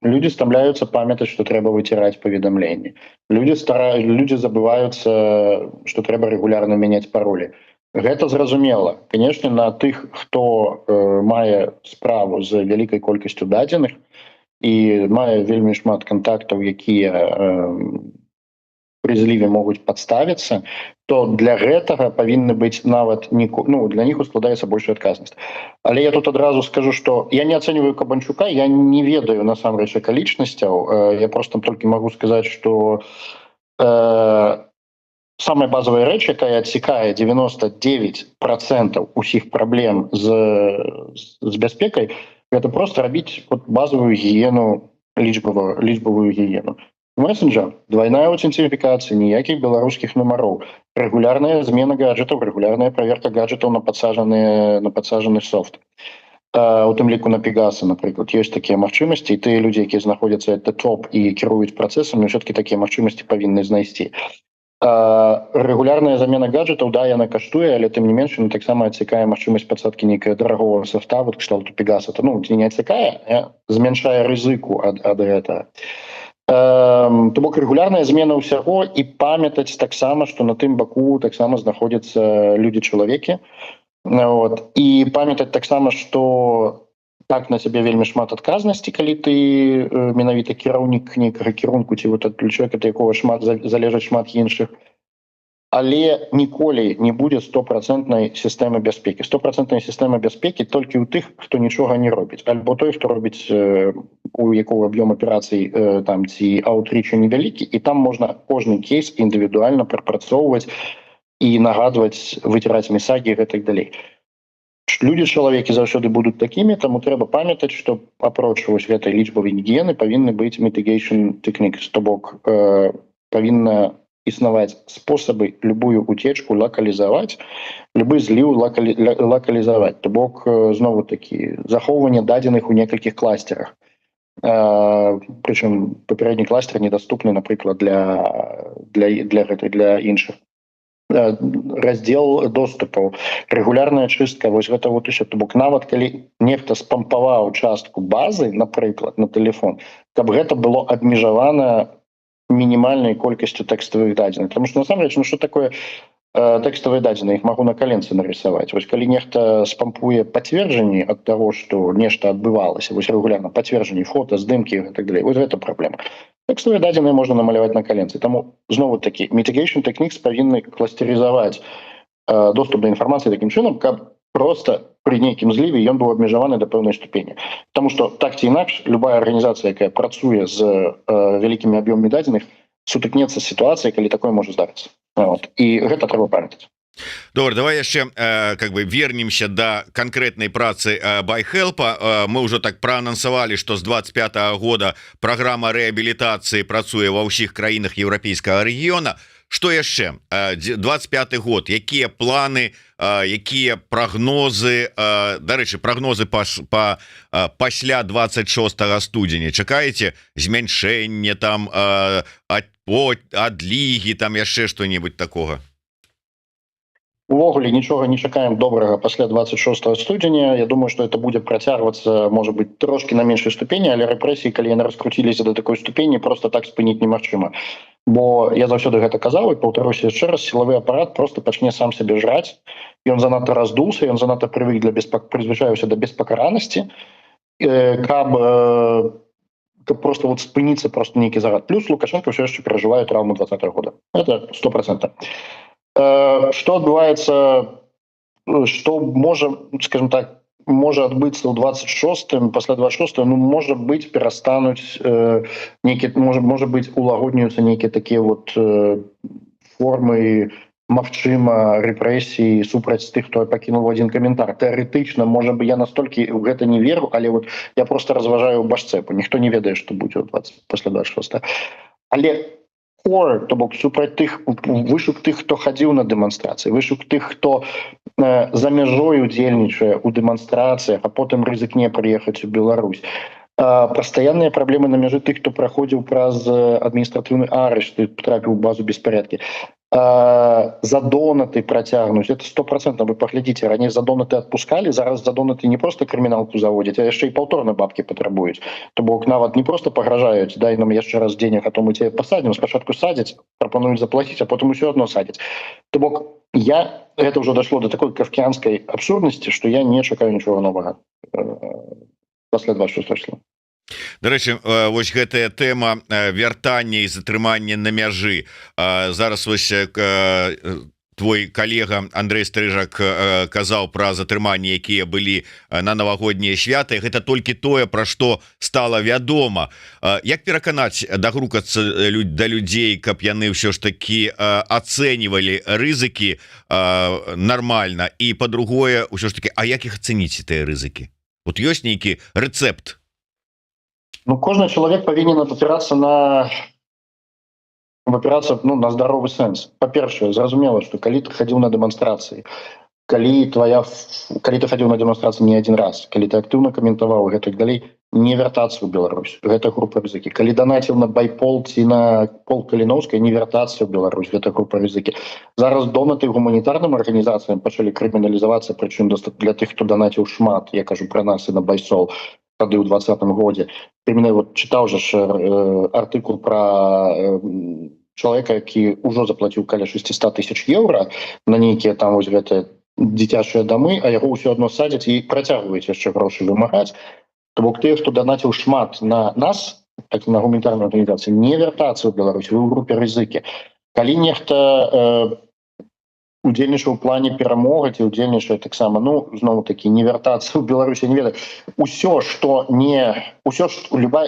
Люди стамляюцца памятаць, што трэба выціраць паведамленні. Люди забываюцца, што трэба рэгулярна мяняць паролі. Гэта зразумела. Канешне, на тых, хто мае справу з вялікай колькасцю дадзеных і мае вельмі шмат кантактаў, якія пры зліве могуць падставіцца, то для гэтага павінны быць нават для них складаецца большая адказнасць. Але я тут адразу скажу, што я не ацэньваю Кабанчука, я не ведаю насамрэч акалічнасцяў. Я просто толькі магу сказаць, што самая базовая рэч, якая адсекае 99% усіх праблем з бяспекай, гэта просто рабіць базовую гігіену, лічбавую гігіену. Мессенджер, двойная аутентификация, ніякіх беларускіх нумароў, регулярная змена гаджетаў, регулярная проверка гаджетаў на падсаджаны софт. У тым ліку на Пегаса, напрыклад, ёсць такія магчымасці, і тыя людзі, якія знаходзяцца at the top і кіруюць працэсамі, ўсё-такі такія магчымасці павінны знайсці. Регулярная замена гаджетаў, да, яна каштуе, але тым не менш, яна таксама адсекае магчымасць падсадкі нейкага дарагого софта, вот кшталту Пегаса, не адсекае, змяншае рызыку ад гэтага. То бок регулярная змена ўсяго, і памятаць таксама, што на тым баку таксама знаходзяцца людзі-чалавекі. І памятаць таксама, што так на сябе вельмі шмат адказнасці, калі ты менавіта кіраўнік нейкага кірунку, ці ад чалавека, ад якога залежаць шмат іншых. Але ніколі не будзе 100% сістэмы бяспекі. 100% сістэма бяспекі толькі ў тых, хто нічога не робіць. Альбо той, хто робіць у якого аб'ём аперацый там ці аутрічу невялікі, і там можна кожны кейс індывідуальна прапрацоўваць і нагадваць, выціраць месагі і гэтак далей. Людзі-чалавекі заўсёды будуць такімі, таму трэба памятаць, што апроч гэтай лічбавай гігіены павінны быць mitigation techniques, то бок павінна існаваць спосабы любую утечку лакалізаваць, любы зліў лакалізаваць. То бок, знову такі, захоўванне дадзеных у некалькіх кластерах. прычым папярэдні кластер недаступны, напрыклад, для іншых. Раздзел доступаў, рэгулярная чыстка, вось гэта вот усё. То бок нават калі нехта спампаваў частку базы, напрыклад, на тэлефон, каб гэта было абмежавана мінімальнай колькасцю тэкставых дадзеных. Потому что насамрэч, ну што такое тэкставыя дадзеныя, іх магу на каленцы нарисаваць. Вось калі нехта спампуе пацверджанні ад таго, што нешта адбывалася, вось рэгулярна пацверджанні, фота, здымкі і так далей. Вось гэта праблема. Тэкставыя дадзеныя можна намаляваць на каленцы. Таму знову такі mitigation techniques павінны кластерызаваць доступ да інфармацыі такім чынам, каб просто пры нейкім зліве ён быў абмежаваны да пэўнай ступені. Таму што так ці інакш любая арганізацыя, якая працуе з вялікімі аб'ёмамі дадзеных, сутыкнецца з сітуацыяй, калі такое можа здарыцца. Вот. І гэта трэба памятаць. Добре, давай яшчэ как бы вернемся до конкретной працы байхелпа. Мы ўжо так праанансавалі, што з 25-го года праграма рэабілітацыі працуе ва ўсіх краінах еўрапейскага рэгіёна. Што яшчэ? 25-й год, якія планы, якія прагнозы, дарэчы, прагнозы пасля 26 студзеня? Чакаеце змяншэнне там адлігі, там яшчэ што-небудзь такога? Увогуле нічога не чакаем добрага пасля 26 студзеня. Я думаю, што это будзе працягвацца, можа быць, трошкі на меншай ступені, але рэпрэсіі, калі яны раскруціліся да такой ступені, просто так спыніць немагчыма. Бо я заўсёды гэта казаў і паўтаруся яшчэ раз, сілавы апарат просто пачне сам сябе жраць. Ён занадта раздулся, ён занадта прывык прызвычаіўся да беспакаранасці, каб просто вот спыніцца просто нейкі загад. Плюс Лукашенко ўсё яшчэ перажывае траўму 20-го года. Это 100%. Что адбываецца, што можа, скажем так, можа адбыцца ў 26-м, пасля 26-го, ну, можа быць, перастануць нейкі, можа быць, улагоднююцца нейкія такія вот формы, магчыма, рэпрэсіі супраць тых, хто пакінуў один каментар. Тэарэтычна, можа бы, я настолькі ў гэта не веру, але вот я просто разважаю ў башцэпу. Ніхто не ведае, што будзе пасля 26-го. Але то бок супраць тых, вышук тых, хто хадзіў на дэманстрацыі, вышук тых, хто за мяжой удзельнічае ў дэманстрацыях, а потым рызыкне прыехаць у Беларусь. Пастаянныя праблемы на мяжы тых, хто праходзіў праз адміністратыўны арышт і трапіў у базу беспарадкі. Задонаты працягнуць, это 100%. Вы паглядзіце, раней задонаты адпускалі, зараз задонаты не просто крыміналку заводзяць, а яшчэ і паўторна бабкі патрабуюць. То бок нават не просто пагражаюць, дай нам яшчэ раз денег, а то мы цябе пасадзім, спачатку садзяць, прапануюць заплаціць, а потым усё адно садзяць. То бок гэта ўжо дашло до такой кафкіанскай абсурднасці, што я не чакаю нічога новага пасля 26 числа. Дарэчы, вось гэтая тэма вяртання і затрымання на мяжы. Зараз вось твой калега Андрей Стрыжак казаў пра затрыманні, якія былі на навагоднія святы. Гэта толькі тое, пра што стала вядома. Як пераканаць, дагрукацца да людзей, каб яны ўсё ж такі ацэньвалі рызыкі нармальна, і па-другое, ўсё ж такі, а як іх ацэніць, тыя рызыкі? Вот ёсць нейкі рэцэпт? Ну, кожны чалавек павінен апірацца на здаровы сэнс. Па-першае, зразумела, што калі ты хадзіў на дэманстрацыі, калі ты хадзіў на дэманстрацыі не адзін раз, калі ты актыўна каментаваў гэтак далей, не вяртацца ў Беларусь. Гэта група рызыкі. Калі данаціў на байпол ці на пол Каліноўскай, не вяртацца ў Беларусь. Гэта група рызыкі. Зараз донаты гуманітарным арганізацыям пачалі крыміналізавацца, прычым для тых, хто данаціў шмат, я кажу пра нас і на байсол, тады ў 20-м годзе. Ты мене вот чытаў жа артыкул пра чалавека, які ўжо заплаціў каля 600 тысяч еўра на нейкія там вось гэтыя дзіцячыя дамы, а яго ўсё адно садзяць і працягваюць яшчэ грошы вымагаць. То бок тыя, хто данаціў шмат на нас, так на гуманітарную арганізацыю, не вяртацца ў Беларусь, вы ў групе рызыкі. Калі нехта удзельнічаў у плане перамога ці удзельнічае таксама, ну, зноў такі, не вяртацца ў Беларусі, не ведаю.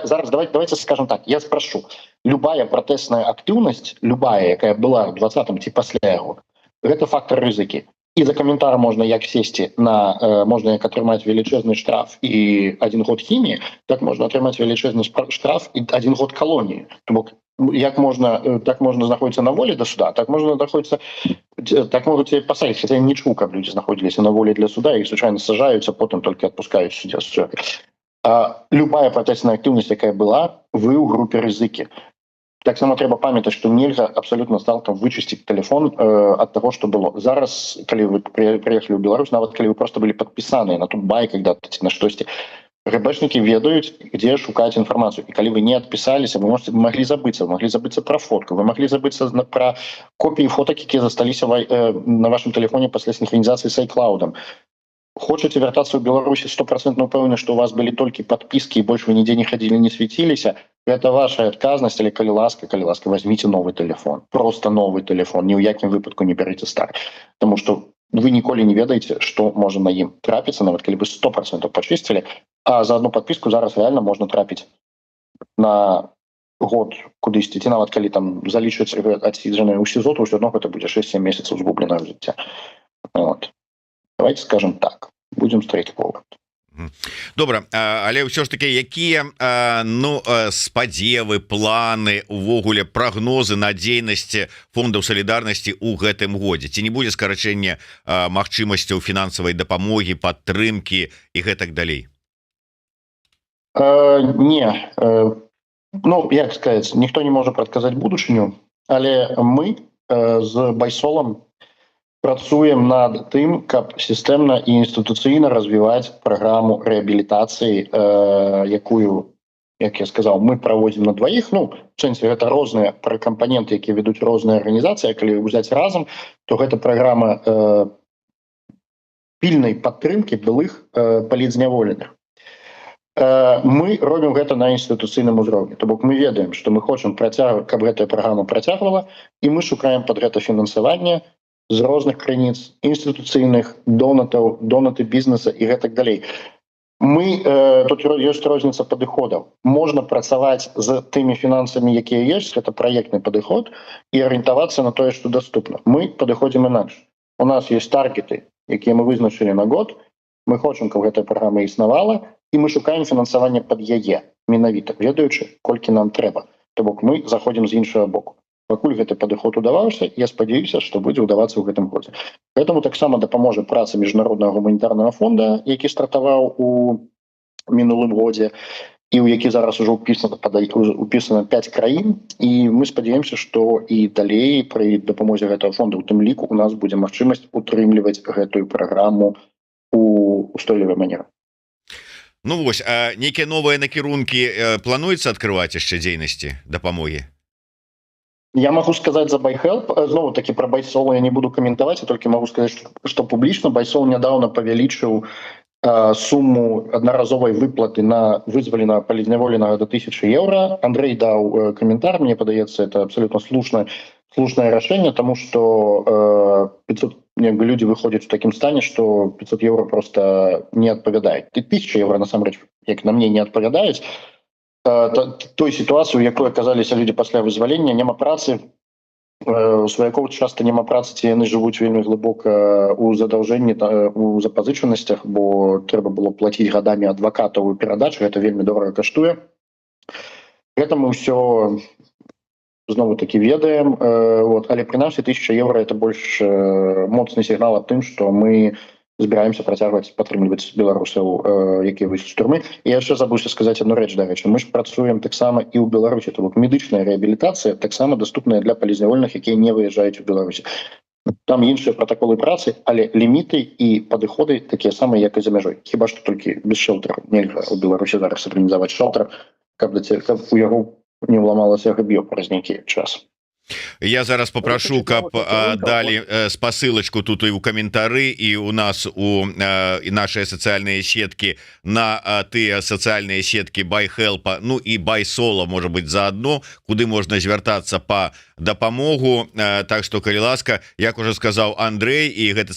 Зараз давайте скажем так, я спрошу. Любая пратэсная актыўнасць, любая, якая была ў 20-м ці пасля яго, гэта фактор рызыкі. І за каментар можна як сесці можна як атрымаць велічэзны штраф і 1 год хіміі, так можна атрымаць велічэзны штраф і 1 год калоніі. То бок так можна знаходзіцца на волі да суда, так можна знаходзіцца, так могуць цябе пасадзіць, хаця я не чуў, каб людзі знаходзіліся на волі для суда, іх звычайна сажаюць, а потым толькі адпускаюць суддзя. Любая пратэсная актыўнасць, якая была, вы ў групе рызыкі. Таксама трэба памятаць, што нельга абсалютна цалкам вычысціць тэлефон ад таго, што было. Зараз, калі вы прыехалі ў Беларусь, нават калі вы проста былі падпісаныя на Тутбай когда-то ці на штосьці, ГБшнікі ведаюць, дзе шукаць інфармацыю. І калі вы не адпісаліся, вы маглі забыцца пра фотку, вы маглі забыцца пра копіі фотак, якія засталіся на вашым тэлефоне пасля сінхранізацыі з iCloud. Хочаце вяртацца ў Беларусі 100% упэўнены, што у вас былі толькі падпіскі і больш вы нідзе не хадзілі, не свяціліся, гэта ваша адказнасць, але калі ласка, возьмите новы тэлефон. Просто новы тэлефон, ні ў якім выпадку не бярыце стары. Таму што вы ніколі не ведаеце, што можа на ім трапіцца, нават калі вы 100% пачысцілі, а за одну падпіску зараз рэальна можна трапіць на год кудысьці, ці нават калі там залічыць адсіджаныя ў СІЗО, то ўсё адно гэта будзе 6-7 месяцаў згубленага жыцця. Давайте скажем так, будем straightforward. Добра, але ўсё ж таки якія спадзевы, планы, увогуле прагнозы надзейнасці фондаў салідарнасці ў гэтым годзе? Ці не будзе скарачэння магчымасцяў фінансавай дапамогі, падтрымкі і гэтак далей? Не, як сказаць, ніхто не можа прадказаць будучыню, але мы з Байсолам працуем над тым, каб сістэмна і інстытуцыйна развіваць праграму рэабілітацыі, якую, як я сказаў, мы праводзім на дваіх. В сэнсе, гэта розныя кампаненты, якія ведуць розныя арганізацыі. Калі ўзяць разам, то гэта праграма пільнай падтрымкі былых палітзняволеных. Мы робім гэта на інстытуцыйным узроўні. То бок мы ведаем, што мы хочам, каб гэтая праграма працягвала, і мы шукаем пад гэта фінансаванне з розных крыніц, інстытуцыйных, донаты бізнеса і гэтак далей. Тут ёсць розніца падыходаў. Можна працаваць з тымі фінансамі, якія ёсць, гэта праектны падыход, і арыентавацца на тое, што даступна. Мы падыходзім інакш. У нас ёсць таргеты, якія мы вызначылі на год, мы хочам, каб гэтая праграма існавала, і мы шукаем фінансаванне пад яе, менавіта, ведаючы, колькі нам трэба. То бок мы заходзім з іншага боку. Пакуль гэты падыход удаваўся, я спадзяюся, што будзе ўдавацца ў гэтым годзе. Гэтаму таксама дапаможа праца міжнароднага гуманітарнага фонда, які стартаваў у мінулым годзе, і ў які зараз ужо ўпісана 5 краін, і мы спадзяемся, што і далей пры дапамозе гэтага фонда, у тым ліку, у нас будзе магчымасць утрымліваць гэтую праграму у устойлівай манеры. Вось, а нейкія новыя накірункі плануецца адкрываць яшчэ дзейнасці дапамогі? Я могу сказать за BuyHelp, знову таки про Байсол я не буду комментовать, я только могу сказать, что публично Байсол недавно павялічыў сумму одноразовой выплаты на вызволеного палітзняволенага до 1000 евро. Андрей дал комментарий, мне подается, это абсолютно слушное решение, потому что 500, люди выходят в таком стане, что 500 евро просто не отповедает. 1000 евро, на самом деле, как на мне, не отповедает. Той ситуацыі, у якой аказаліся людзі пасля вызвалення, няма працы, у сваякоў часта няма працы, ці яны жывуць вельмі глыбока у задаўжэнні, у запазычанасцях, бо трэба было плаціць гадамі адвакатаў і перадачы, гэта вельмі дорага каштуе. Гэта мы ўсё знову такі ведаем, але прынамсі 1000 евро это больш моцны сігнал аб тым, што мы збіраемся працягваць падтрымліваць беларусаў, якія выйшлі з турмы. І яшчэ забыўся сказаць одну рэч, дарэчы. Мы ж працуем таксама і ў Беларусі, то бок медычная рэабілітацыя таксама даступная для палітзняволеных, якія не выязджаюць у Беларусі. Там іншыя пратаколы працы, але ліміты і падыходы такія самыя, як і за мяжой. Хіба што толькі без шэлтера. Нельга ў Беларусі зараз арганізаваць шэлтер, каб у яго не ўламалася габ'ё праз нейкі час. Я зараз попрошу, каб далі спасылачку тут і ў каментары, і у нас у нашыя сацыяльныя сеткі на тыя сацыяльныя сеткі BuyHelp, ну і Байсола, можа быць, заадно, куды можна звяртацца па дапамогу. Так што, калі ласка, як уже сказаў Андрей, і гэта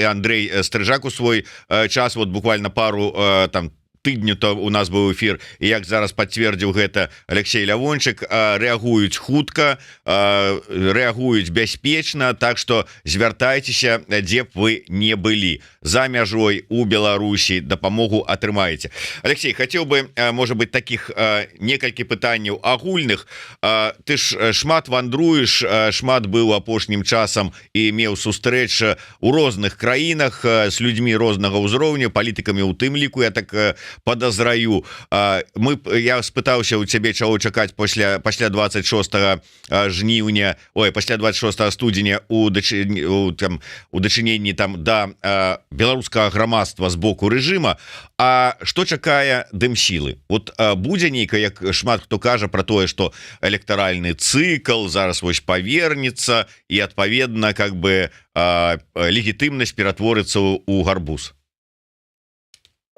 Андрей Стрыжак у свой час, вот буквально пару там тыдню то у нас быў эфир, і як зараз пацвердзіў гэта Алексей Лявончык, рэагуюць хутка, рэагуюць бяспечна, так што звяртайцеся, дзе б вы не былі. За мяжой у Беларусі дапамогу атрымаеце. Алексей, хацеў бы, можа быть, таких некалькі пытанняў агульных. Ты ж шмат вандруеш, шмат быў апошнім часам і меў сустрэч у розных краінах з людзьмі рознага ўзроўня, палітыкамі у тым ліку, я так подозраю. Я спытаўся у цябе, чаго чакаць пасля 26 жніўня, пасля 26 студзеня у дачыненні там да беларускага грамадства з боку рэжыма. А што чакае дымсілы? Вот будзе нейка, як шмат хто кажа про тое, што электаральны цыкл зараз вось павернецца і адпаведна как бы легітымнасць ператворыцца ў гарбуз.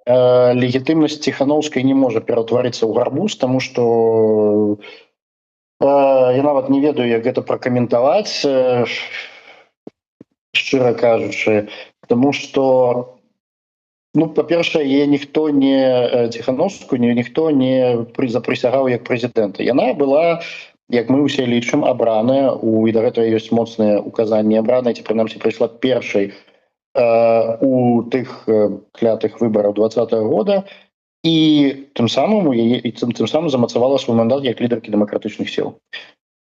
Легітымнасць Ціхановскай не можа ператварыцца ў гарбуз, таму што я нават не ведаю, як гэта пракаментаваць, шчыра кажучы, таму што па-першае, яе ніхто не Ціхановскую, ніхто не запрысягаў як прэзідэнта. Яна была, як мы ўсе лічым, абраная, і да гэтага ёсць моцныя указанні абраная, ці прынамсі прыйшла першай у тых клятых выбараў 20-го года, і тым самым замацавала свой мандат як лідаркі дэмакратычных сіл.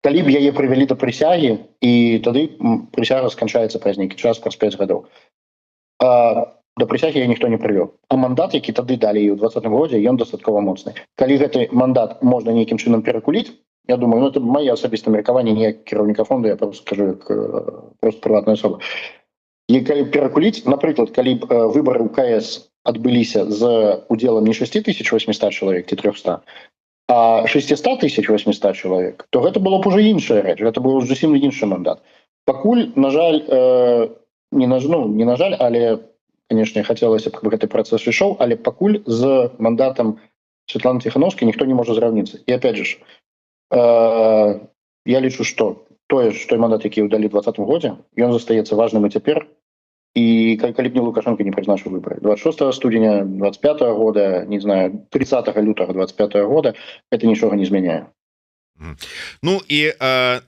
Калі б яе прывялі да прысягі, і тады прысяга сканчаецца праз нейкі час, праз 5 гадоў. Да прысягі яе ніхто не прывёў. А мандат, які тады далі і ў 20-м годзе, ён дастаткова моцны. Калі гэты мандат можна нейкім чынам перакуліць, я думаю, это мае асабістае меркаванне, не як кіраўніка фонду, я просто скажу як просто прыватная асоба. І калі перакуліць, напрыклад, калі б выбары ў КС адбыліся з удзелам не 6800 чалавек ці 300, а 600 800 чалавек, то гэта было б уже іншая рэч, гэта быў зусім іншы мандат. Пакуль, на жаль, не на жаль, але, конечно, хацелася б, каб гэты працэс ішоў, але пакуль з мандатам Святланы Ціхановскай ніхто не можа зраўніцца. І опять же, я лічу, што той мандат, які ўдалі ў 20-м годзе, ён застаецца важным і цяпер. І калі б не Лукашенко не прызначыў выбары 26 студзеня 25-го года, не знаю, 30 лютага 25-го года, гэта нічога не змяняе. Ну і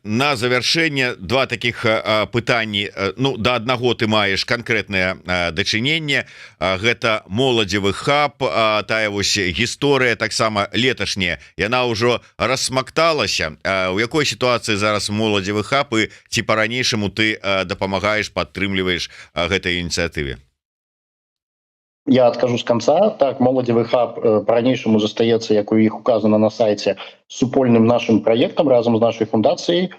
на завяршэнне два таких пытанні. Да аднаго ты маеш канкрэтнае дачыненне, гэта моладзевы хаб, тая вось гісторыя таксама леташняя, яна ўжо рассмакталася. У якой сітуацыі зараз моладзевы хаб, і ці па-ранейшаму ты дапамагаеш, падтрымліваеш гэтай ініцыятыве? Я адкажу з канца. Так, моладзевы хаб па-ранейшаму застаецца, як у іх указана на сайце, супольным нашым праектам разам з нашай фундацыяй.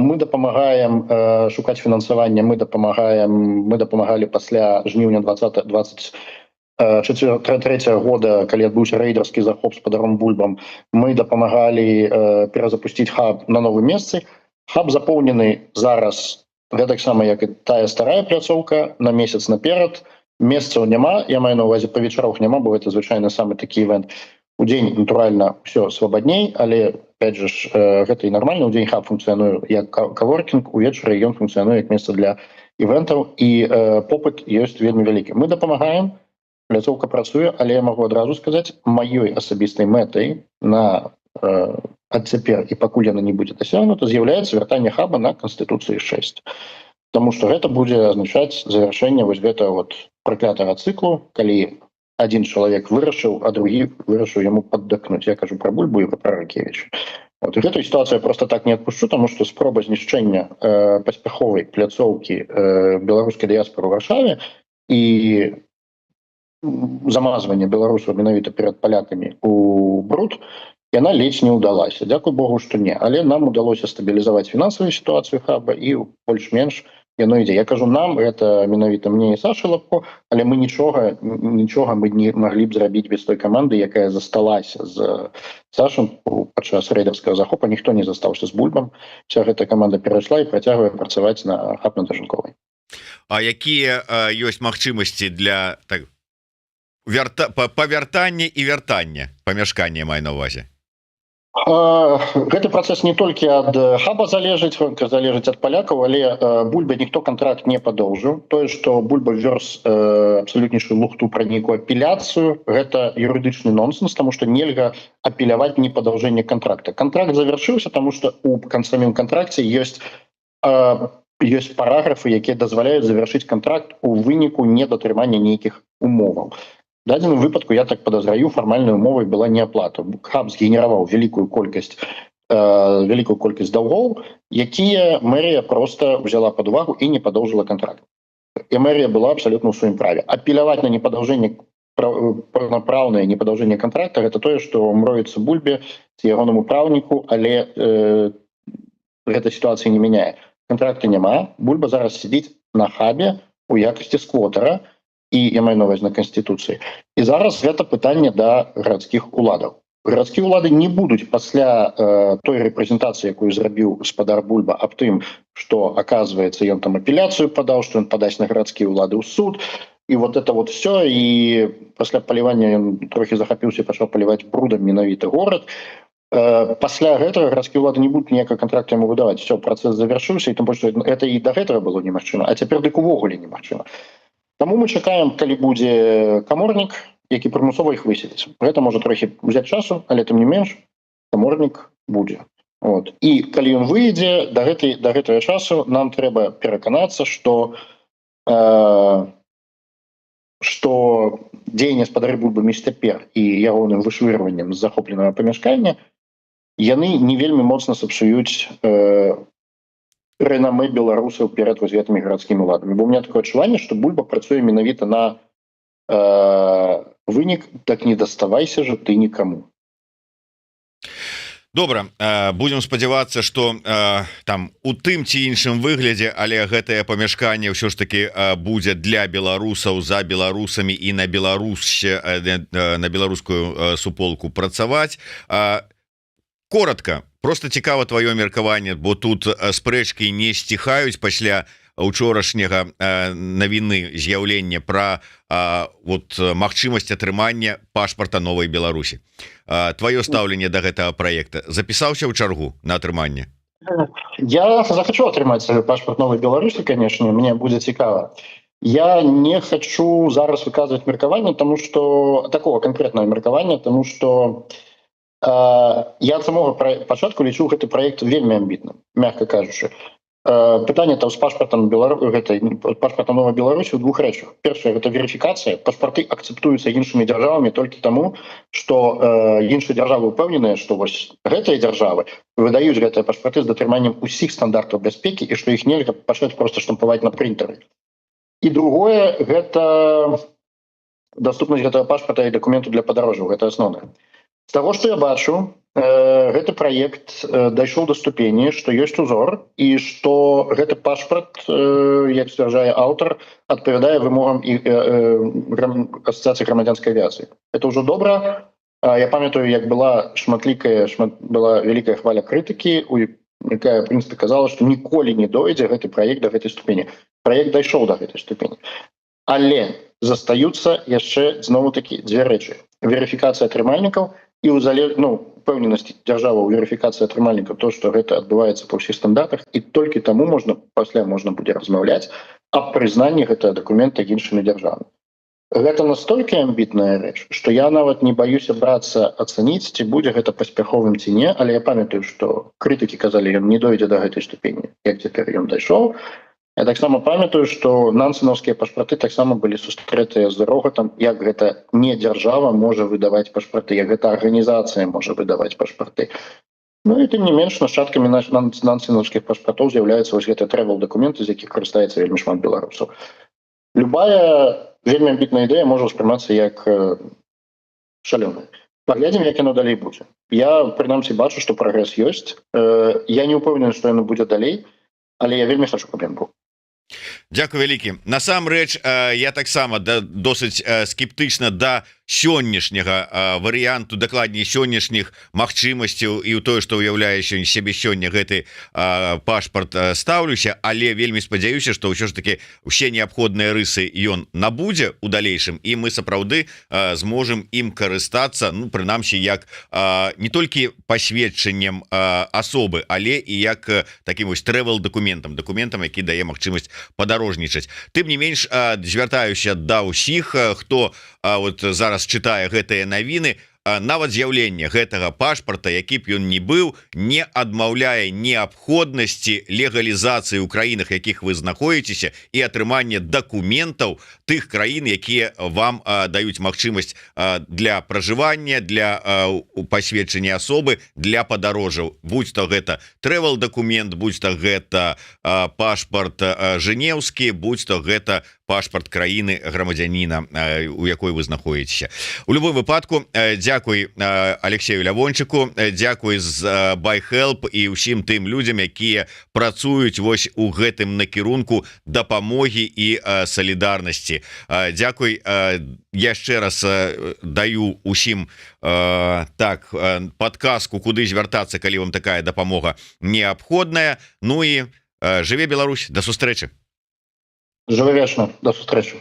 Мы дапамагаем шукаць фінансаванне, мы дапамагалі пасля жніўня 2023 года, калі адбыўся рэйдарскі захоп спадаром Бульбам, мы дапамагалі перазапусціць хаб на новым месцы. Хаб запоўнены зараз, гэтаксама як і тая старая пляцоўка, на месяц наперад. Месцаў няма, я маю на ўвазе па вечарах няма, бо гэта звычайна самы такі івент. У дзень, натуральна, ўсё свабадней, але, опять же, гэта і нармальна. У дзень хаб функцыянуе як каворкінг, увечары ён функцыянуе як месца для івентаў, і попыт ёсць вельмі вялікі. Мы дапамагаем, пляцоўка працуе, але я магу адразу сказаць, маёй асабістай мэтай на ад цяпер і пакуль яна не будзе дасягнута, з'яўляецца вяртанне хаба на Канстытуцыі 6. Таму што гэта будзе азначаць завяршэнне вось гэтага вот праклятага цыклу, калі адзін чалавек вырашыў, а другі вырашыў яму паддакнуць. Я кажу пра Бульбу і пра Ракевіча. Вот, і гэтую сітуацыю я просто так не адпушчу, таму што спроба знішчэння паспяховай пляцоўкі беларускай дыяспоры ў Варшаве і замазвання беларусаў менавіта перад палякамі у бруд, яна ледзь не ўдалася. Дзякуй Богу, што не. Але нам удалося стабілізаваць фінансавую сітуацыю хаба і больш-менш яно ідзе. Я кажу нам, гэта менавіта мне і Саша Лапко, але мы нічога мы не маглі б зрабіць без той каманды, якая засталася з Сашам падчас рэйдарскага захопа. Ніхто не застаўся з Бульбам. Вся гэта каманда перайшла і працягвае працаваць на хаб на Дажынковай. А якія ёсць магчымасці для павяртання і вяртання памяшкання, маю на ўвазе? Гэты працэс не толькі ад хаба залежыць ад палякаў, але Бульба ніхто кантракт не падоўжыў. Тое, што Бульба вёрз абсалютнейшую лухту пра нейкую апеляцыю, гэта юрыдычны нонсенс, таму што нельга апеляваць непадаўжэнне кантракта. Кантракт завяршыўся, таму што у самім кантракце ёсць параграфы, якія дазваляюць завяршыць кантракт у выніку недатрымання нейкіх умоваў. В дадзеным выпадку, я так подозраю, фармальнай умовай была не аплата. Хаб згенераваў вялікую колькасць даўгоў, якія мэрія просто взяла пад увагу і не падоўжыла кантракт. І мэрія была абсалютна ў сваім праве. Апеляваць на непадаўжэнне паўнапраўнае непадаўжэнне кантракта гэта тое, што мроіцца бульбе ці ягонаму праўніку, але гэта сітуацыі не мяняе. Кантракта няма, бульба зараз сядзіць на хабе у якасці сквотара, і я маю на ўвазе на канстытуцыі. І зараз гэта пытанне да гарадскіх уладаў. Гарадскія ўлады не будуць пасля той рэпрэзентацыі, якую зрабіў гаспадар Бульба, аб тым, што, аказваецца, ён там апеляцыю падаў, што ён падасць на гарадскія ўлады ў суд, і вот это вот все, і пасля палівання ён трохі захапіўся і пачаў паліваць брудам менавіта горад. Пасля гэтага гарадскія ўлады не будуць ніякага кантракта яму выдаваць. Все, працэс завяршыўся, і тым больш, это і да гэтага было немагчыма, а цяпер дык увогуле немагчыма. Таму мы чакаем, калі будзе каморнік, які прымусова іх выселіць. Гэта можа трохі ўзяць часу, але тым не менш каморнік будзе. Вот. І калі ён выйдзе, да гэтага часу нам трэба пераканацца, што дзеянне гаспадара Бульбы цяпер і ягоным вышвырваннем з захопленага памяшкання яны не вельмі моцна сапсуюць рэнамэ беларусаў перад вось гэтымі гарадскімі ўладамі. Бо у меня такое адчуванне, што Бульба працуе менавіта на вынік, так не даставайся же ты нікаму. Добра, будем спадзявацца, што там у тым ці іншым выглядзе, але гэтае памяшканне ўсё ж таки будзе для беларусаў, за беларусамі і на беларускую суполку працаваць. Коротко, просто цікава твоё меркаванне, бо тут спрэчкі не сціхаюць пасля учорашняга навіны з'яўлення пра вот магчымасць атрымання пашпарта Новай Беларусі. Твоё стаўленне да гэтага праекта. Запісаўся ў чаргу на атрыманне? Я захочу атрымаць пашпарт Новай Беларусі, конечно, мне будзе цікава. Я не хочу зараз выказваць меркаванне, тому что такого конкретного меркавання, тому что я ад самого пачатку лічу гэты праект вельмі амбітным, мягка кажучы. Пытанне там з пашпартам Новай Беларусі ў двух рэчах. Першае, гэта верыфікацыя. Пашпарты акцэптуюцца іншымі дзяржавамі толькі таму, што іншыя дзяржавы ўпэўненыя, што вось гэтыя дзяржавы выдаюць гэтыя пашпарты з датрыманнем усіх стандартаў бяспекі і што іх нельга пачаць проста штампаваць на прынтары. І другое, гэта даступнасць гэтага пашпарта і дакументу для падарожжаў. Гэта асноўнае. З таго, што я бачу, гэты праект дайшоў да ступені, што ёсць узор і што гэты пашпарт, як сцвярджае аўтар, адпавядае вымогам асацыяцыі грамадзянскай авіяцыі. Это ўжо добра. Я памятаю, як была вялікая хваля крытыкі, якая, в прынцыпе, казала, што ніколі не дойдзе гэты праект да гэтай ступені. Праект дайшоў да гэтай ступені. Але застаюцца яшчэ зноў-такі дзве рэчы. Верыфікацыя атрымальнікаў і упэўненасць дзяржавы ў верыфікацыі атрымальнікаў, то, што гэта адбываецца па ўсіх стандартах, і толькі таму пасля можна будзе размаўляць аб прызнанні гэтага дакумента іншымі дзяржавамі. Гэта настолькі амбітная рэч, што я нават не баюся брацца ацаніць, ці будзе гэта паспяховым ці не, але я памятаю, што крытыкі казалі, ён не дойдзе да гэтай ступені, як цяпер ён дайшоў. Я таксама памятаю, што нансенаўскія пашпарты таксама былі сустрэтыя з рогатам, як гэта не дзяржава можа выдаваць пашпарты, як гэта арганізацыя можа выдаваць пашпарты. Ну і тым не менш, нашчадкамі нансенаўскіх пашпартоў з'яўляюцца вось гэтыя трэвел-дакументы, з якіх карыстаецца вельмі шмат беларусаў. Любая вельмі амбітная ідэя можа ўспрымацца як шалёная. Паглядзім, як яно далей будзе. Я, прынамсі, бачу, што прагрэс ёсць. Я не ўпэўнены, што яно будзе далей, але я вельмі хочу, каб ён быў. Дзякуй вялікі. Насамрэч, я таксама досыць скептычна да сённяшняга варыянту, дакладней сённяшніх магчымасцяў і ў тое, што ўяўляе сябе сёння гэты пашпарт стаўлюся, але вельмі спадзяюся, што ўсё ж таки усе неабходныя рысы ён набудзе ў далейшым, і мы сапраўды зможам ім карыстацца, ну, прынамсі, як не толькі пасведчаннем асобы, але і як такім вось трэвел-дакументам, які дае магчымасць падарожнічаць. Тым не менш, звяртаюся да ўсіх, хто вот зараз чытае гэтыя навіны, нават з'яўленне гэтага пашпарта, які б ён не быў, не адмаўляе неабходнасці легалізацыі ў краінах, якіх вы знаходзіцеся, і атрымання дакументаў тых краін, якія вам даюць магчымасць для пражывання, для пасведчання асобы, для падарожжаў. Будь то гэта трэвел-дакумент, будь то гэта пашпарт жэнеўскі, будь то гэта пашпарт краіны грамадзяніна, у якой вы знаходзіцеся. У любым выпадку дзякуй Алексею Лявончыку, дзякуй з BuyHelp і ўсім тым людзям, якія працуюць вось у гэтым накірунку дапамогі і салідарнасці. Дзякуй, яшчэ раз даю усім так подказку, куды звяртацца, калі вам такая дапамога неабходная. Ну і жыве Беларусь, да сустрэчы. Жыве вечна, да сустрэчы.